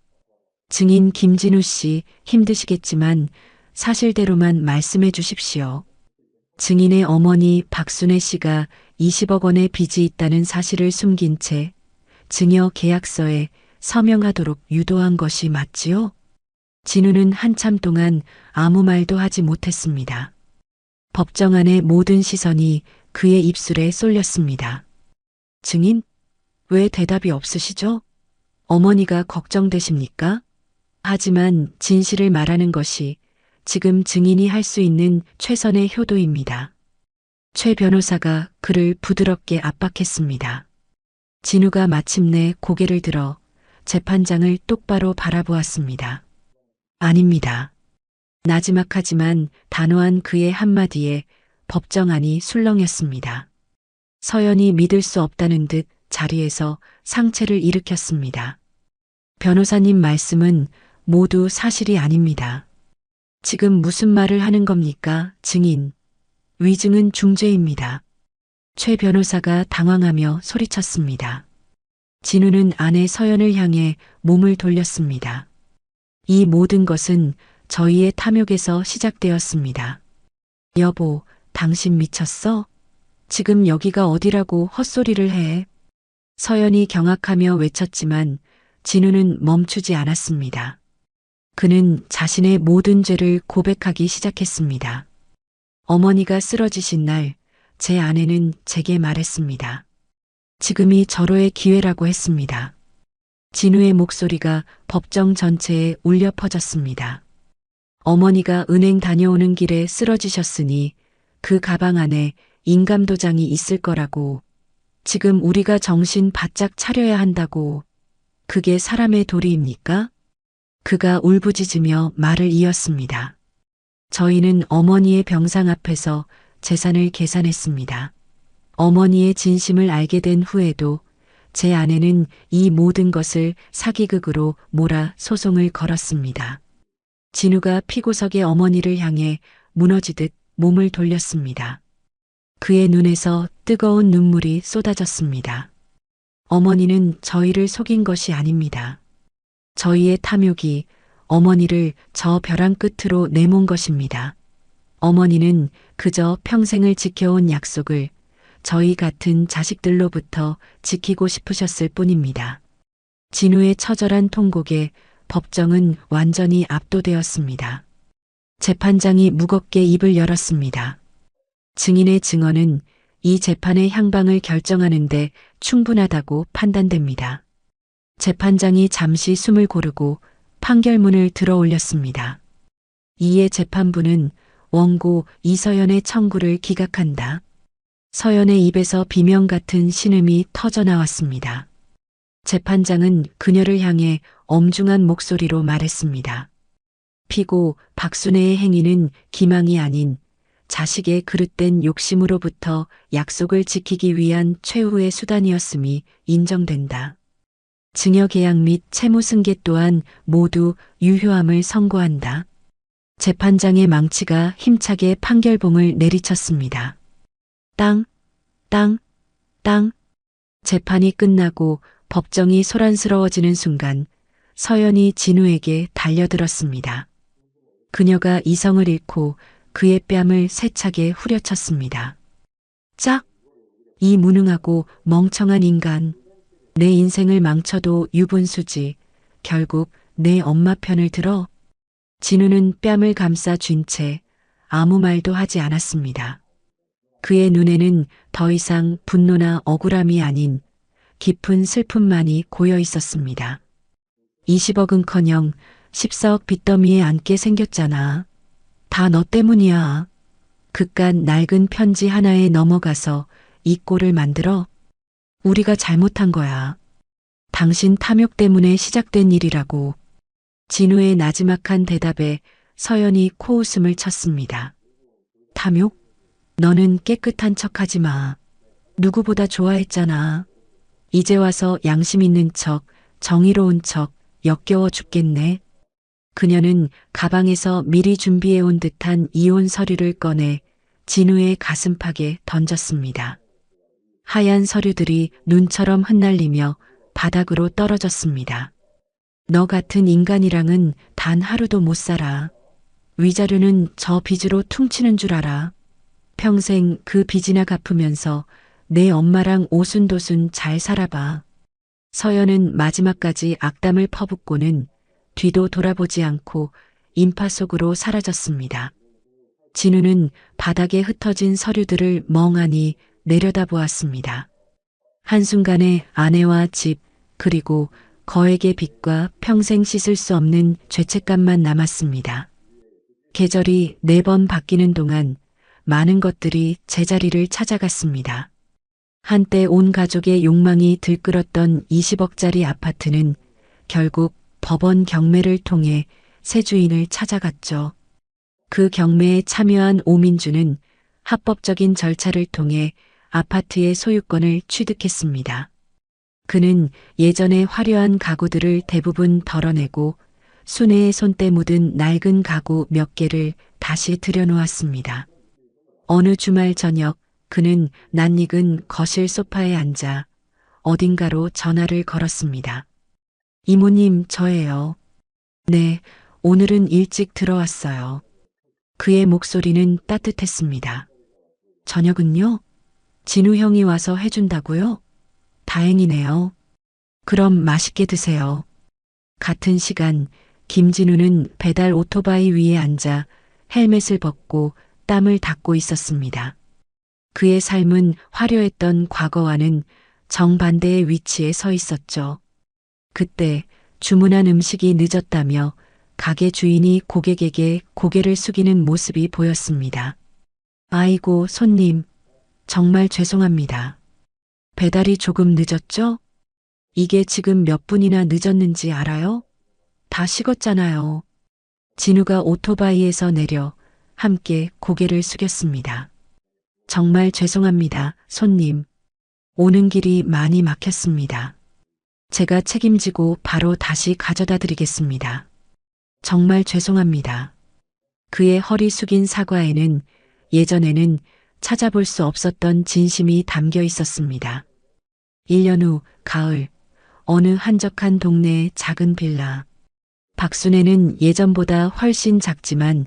A: 증인 김진우 씨 힘드시겠지만 사실대로만 말씀해 주십시오. 증인의 어머니 박순애 씨가 20억 원의 빚이 있다는 사실을 숨긴 채 증여 계약서에 서명하도록 유도한 것이 맞지요? 진우는 한참 동안 아무 말도 하지 못했습니다. 법정 안의 모든 시선이 그의 입술에 쏠렸습니다. 증인? 왜 대답이 없으시죠? 어머니가 걱정되십니까? 하지만 진실을 말하는 것이 지금 증인이 할 수 있는 최선의 효도입니다. 최 변호사가 그를 부드럽게 압박했습니다. 진우가 마침내 고개를 들어 재판장을 똑바로 바라보았습니다. 아닙니다. 나지막하지만 단호한 그의 한마디에 법정안이 술렁였습니다. 서연이 믿을 수 없다는 듯 자리에서 상체를 일으켰습니다. 변호사님 말씀은 모두 사실이 아닙니다. 지금 무슨 말을 하는 겁니까, 증인? 위증은 중죄입니다. 최 변호사가 당황하며 소리쳤습니다. 진우는 아내 서연을 향해 몸을 돌렸습니다. 이 모든 것은 저희의 탐욕에서 시작되었습니다. 여보, 당신 미쳤어? 지금 여기가 어디라고 헛소리를 해? 서연이 경악하며 외쳤지만 진우는 멈추지 않았습니다. 그는 자신의 모든 죄를 고백하기 시작했습니다. 어머니가 쓰러지신 날 제 아내는 제게 말했습니다. 지금이 절호의 기회라고 했습니다. 진우의 목소리가 법정 전체에 울려 퍼졌습니다. 어머니가 은행 다녀오는 길에 쓰러지셨으니 그 가방 안에 인감도장이 있을 거라고, 지금 우리가 정신 바짝 차려야 한다고, 그게 사람의 도리입니까? 그가 울부짖으며 말을 이었습니다. 저희는 어머니의 병상 앞에서 재산을 계산했습니다. 어머니의 진심을 알게 된 후에도 제 아내는 이 모든 것을 사기극으로 몰아 소송을 걸었습니다. 진우가 피고석의 어머니를 향해 무너지듯 몸을 돌렸습니다. 그의 눈에서 뜨거운 눈물이 쏟아졌습니다. 어머니는 저희를 속인 것이 아닙니다. 저희의 탐욕이 어머니를 저 벼랑 끝으로 내몬 것입니다. 어머니는 그저 평생을 지켜온 약속을 저희 같은 자식들로부터 지키고 싶으셨을 뿐입니다. 진우의 처절한 통곡에 법정은 완전히 압도되었습니다. 재판장이 무겁게 입을 열었습니다. 증인의 증언은 이 재판의 향방을 결정하는데 충분하다고 판단됩니다. 재판장이 잠시 숨을 고르고 판결문을 들어 올렸습니다. 이에 재판부는 원고 이서연의 청구를 기각한다. 서연의 입에서 비명 같은 신음이 터져 나왔습니다. 재판장은 그녀를 향해 엄중한 목소리로 말했습니다. 피고 박순애의 행위는 기망이 아닌 자식의 그릇된 욕심으로부터 약속을 지키기 위한 최후의 수단이었음이 인정된다. 증여계약 및 채무승계 또한 모두 유효함을 선고한다. 재판장의 망치가 힘차게 판결봉을 내리쳤습니다. 땅, 땅, 땅. 재판이 끝나고 법정이 소란스러워지는 순간 서연이 진우에게 달려들었습니다. 그녀가 이성을 잃고 그의 뺨을 세차게 후려쳤습니다. 짝! 이 무능하고 멍청한 인간. 내 인생을 망쳐도 유분수지. 결국 내 엄마 편을 들어. 진우는 뺨을 감싸 쥔 채 아무 말도 하지 않았습니다. 그의 눈에는 더 이상 분노나 억울함이 아닌 깊은 슬픔만이 고여 있었습니다. 20억은커녕 14억 빚더미에 앉게 생겼잖아. 다 너 때문이야. 그깟 낡은 편지 하나에 넘어가서 이 꼴을 만들어. 우리가 잘못한 거야. 당신 탐욕 때문에 시작된 일이라고. 진우의 나지막한 대답에 서연이 코웃음을 쳤습니다. 탐욕? 너는 깨끗한 척하지 마. 누구보다 좋아했잖아. 이제 와서 양심 있는 척, 정의로운 척, 역겨워 죽겠네. 그녀는 가방에서 미리 준비해온 듯한 이혼 서류를 꺼내 진우의 가슴팍에 던졌습니다. 하얀 서류들이 눈처럼 흩날리며 바닥으로 떨어졌습니다. 너 같은 인간이랑은 단 하루도 못 살아. 위자료는 저 빚으로 퉁치는 줄 알아. 평생 그 빚이나 갚으면서 내 엄마랑 오순도순 잘 살아봐. 서연은 마지막까지 악담을 퍼붓고는 뒤도 돌아보지 않고 인파 속으로 사라졌습니다. 진우는 바닥에 흩어진 서류들을 멍하니 내려다보았습니다. 한순간에 아내와 집, 그리고 거액의 빚과 평생 씻을 수 없는 죄책감만 남았습니다. 계절이 4번 바뀌는 동안 많은 것들이 제자리를 찾아갔습니다. 한때 온 가족의 욕망이 들끓었던 20억짜리 아파트는 결국 법원 경매를 통해 새 주인을 찾아갔죠. 그 경매에 참여한 오민주는 합법적인 절차를 통해 아파트의 소유권을 취득했습니다. 그는 예전의 화려한 가구들을 대부분 덜어내고 순애의 손때 묻은 낡은 가구 몇 개를 다시 들여놓았습니다. 어느 주말 저녁 그는 낯익은 거실 소파에 앉아 어딘가로 전화를 걸었습니다. 이모님, 저예요. 네, 오늘은 일찍 들어왔어요. 그의 목소리는 따뜻했습니다. 저녁은요? 진우 형이 와서 해준다고요? 다행이네요. 그럼 맛있게 드세요. 같은 시간 김진우는 배달 오토바이 위에 앉아 헬멧을 벗고 땀을 닦고 있었습니다. 그의 삶은 화려했던 과거와는 정반대의 위치에 서 있었죠. 그때 주문한 음식이 늦었다며 가게 주인이 고객에게 고개를 숙이는 모습이 보였습니다. 아이고, 손님, 정말 죄송합니다. 배달이 조금 늦었죠? 이게 지금 몇 분이나 늦었는지 알아요? 다 식었잖아요. 진우가 오토바이에서 내려 함께 고개를 숙였습니다. 정말 죄송합니다, 손님. 오는 길이 많이 막혔습니다. 제가 책임지고 바로 다시 가져다 드리겠습니다. 정말 죄송합니다. 그의 허리 숙인 사과에는 예전에는 찾아볼 수 없었던 진심이 담겨 있었습니다. 1년 후 가을, 어느 한적한 동네의 작은 빌라. 박순애는 예전보다 훨씬 작지만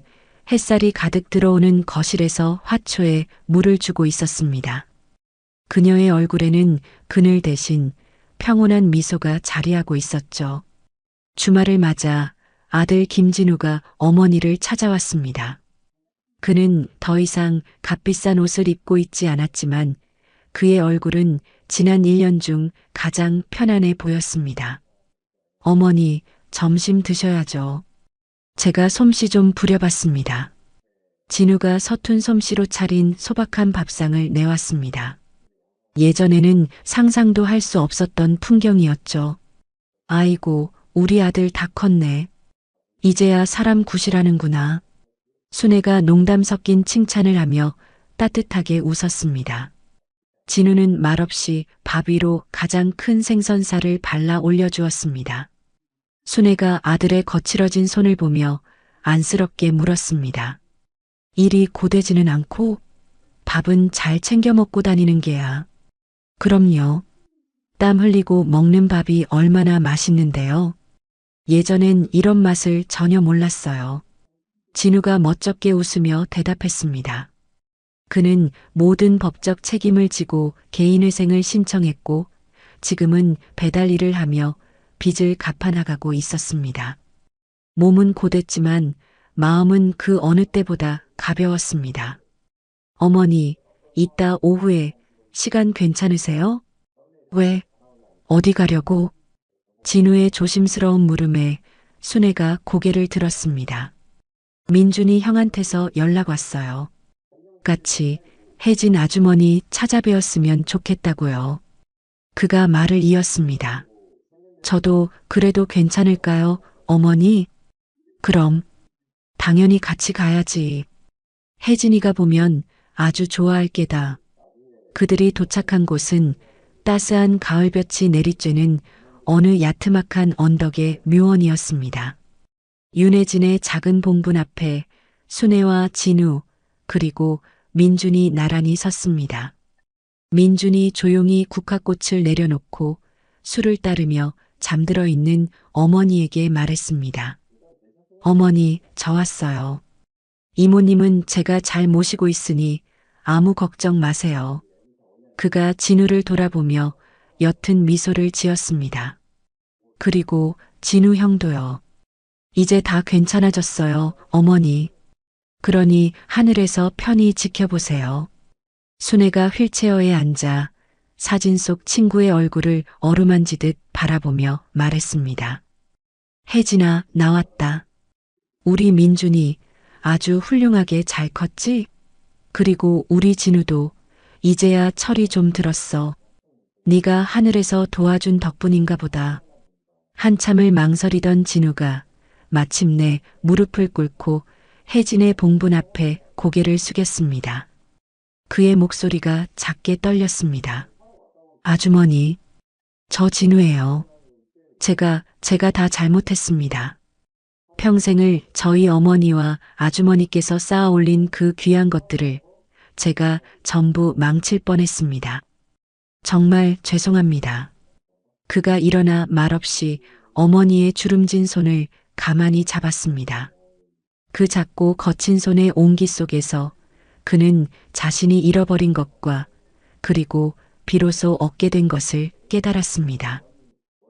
A: 햇살이 가득 들어오는 거실에서 화초에 물을 주고 있었습니다. 그녀의 얼굴에는 그늘 대신 평온한 미소가 자리하고 있었죠. 주말을 맞아 아들 김진우가 어머니를 찾아왔습니다. 그는 더 이상 값비싼 옷을 입고 있지 않았지만 그의 얼굴은 지난 1년 중 가장 편안해 보였습니다. 어머니, 점심 드셔야죠. 제가 솜씨 좀 부려봤습니다. 진우가 서툰 솜씨로 차린 소박한 밥상을 내왔습니다. 예전에는 상상도 할 수 없었던 풍경이었죠. 아이고, 우리 아들 다 컸네. 이제야 사람 굿이라는구나. 순애가 농담 섞인 칭찬을 하며 따뜻하게 웃었습니다. 진우는 말없이 밥 위로 가장 큰 생선살을 발라 올려주었습니다. 순애가 아들의 거칠어진 손을 보며 안쓰럽게 물었습니다. 일이 고되지는 않고 밥은 잘 챙겨 먹고 다니는 게야. 그럼요. 땀 흘리고 먹는 밥이 얼마나 맛있는데요. 예전엔 이런 맛을 전혀 몰랐어요. 진우가 멋쩍게 웃으며 대답했습니다. 그는 모든 법적 책임을 지고 개인회생을 신청했고 지금은 배달 일을 하며 빚을 갚아나가고 있었습니다. 몸은 고됐지만 마음은 그 어느 때보다 가벼웠습니다. 어머니, 이따 오후에 시간 괜찮으세요? 왜? 어디 가려고? 진우의 조심스러운 물음에 순애가 고개를 들었습니다. 민준이 형한테서 연락 왔어요. 같이 혜진 아주머니 찾아뵈었으면 좋겠다고요. 그가 말을 이었습니다. 저도 그래도 괜찮을까요, 어머니? 그럼 당연히 같이 가야지. 혜진이가 보면 아주 좋아할 게다. 그들이 도착한 곳은 따스한 가을볕이 내리쬐는 어느 야트막한 언덕의 묘원이었습니다. 윤혜진의 작은 봉분 앞에 순애와 진우 그리고 민준이 나란히 섰습니다. 민준이 조용히 국화꽃을 내려놓고 술을 따르며 잠들어 있는 어머니에게 말했습니다. 어머니, 저 왔어요. 이모님은 제가 잘 모시고 있으니 아무 걱정 마세요. 그가 진우를 돌아보며 옅은 미소를 지었습니다. 그리고 진우 형도요. 이제 다 괜찮아졌어요, 어머니. 그러니 하늘에서 편히 지켜보세요. 순애가 휠체어에 앉아 사진 속 친구의 얼굴을 어루만지듯 바라보며 말했습니다. 혜진아, 나왔다. 우리 민준이 아주 훌륭하게 잘 컸지? 그리고 우리 진우도 이제야 철이 좀 들었어. 네가 하늘에서 도와준 덕분인가 보다. 한참을 망설이던 진우가 마침내 무릎을 꿇고 혜진의 봉분 앞에 고개를 숙였습니다. 그의 목소리가 작게 떨렸습니다. 아주머니, 저 진우예요. 제가 다 잘못했습니다. 평생을 저희 어머니와 아주머니께서 쌓아 올린 그 귀한 것들을 제가 전부 망칠 뻔했습니다. 정말 죄송합니다. 그가 일어나 말없이 어머니의 주름진 손을 가만히 잡았습니다. 그 작고 거친 손의 온기 속에서 그는 자신이 잃어버린 것과 그리고 비로소 얻게 된 것을 깨달았습니다.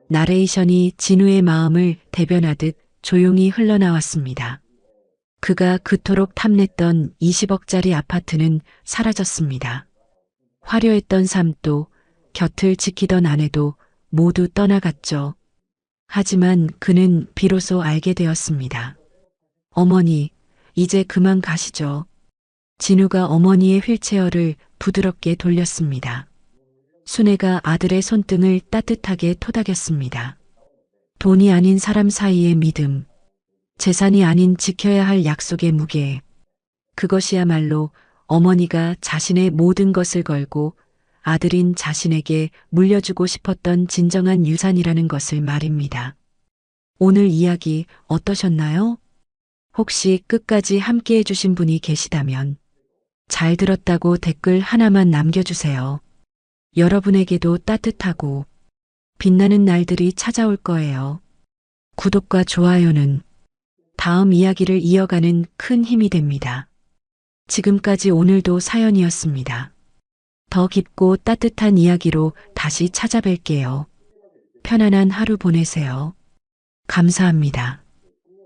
A: 나레이션이 진우의 마음을 대변하듯 조용히 흘러나왔습니다. 그가 그토록 탐냈던 20억짜리 아파트는 사라졌습니다. 화려했던 삶도 곁을 지키던 아내도 모두 떠나갔죠. 하지만 그는 비로소 알게 되었습니다. 어머니, 이제 그만 가시죠. 진우가 어머니의 휠체어를 부드럽게 돌렸습니다. 순애가 아들의 손등을 따뜻하게 토닥였습니다. 돈이 아닌 사람 사이의 믿음, 재산이 아닌 지켜야 할 약속의 무게, 그것이야말로 어머니가 자신의 모든 것을 걸고 아들인 자신에게 물려주고 싶었던 진정한 유산이라는 것을 말입니다. 오늘 이야기 어떠셨나요? 혹시 끝까지 함께 해주신 분이 계시다면 잘 들었다고 댓글 하나만 남겨주세요. 여러분에게도 따뜻하고 빛나는 날들이 찾아올 거예요. 구독과 좋아요는 다음 이야기를 이어가는 큰 힘이 됩니다. 지금까지 오늘도 사연이었습니다. 더 깊고 따뜻한 이야기로 다시 찾아뵐게요. 편안한 하루 보내세요. 감사합니다.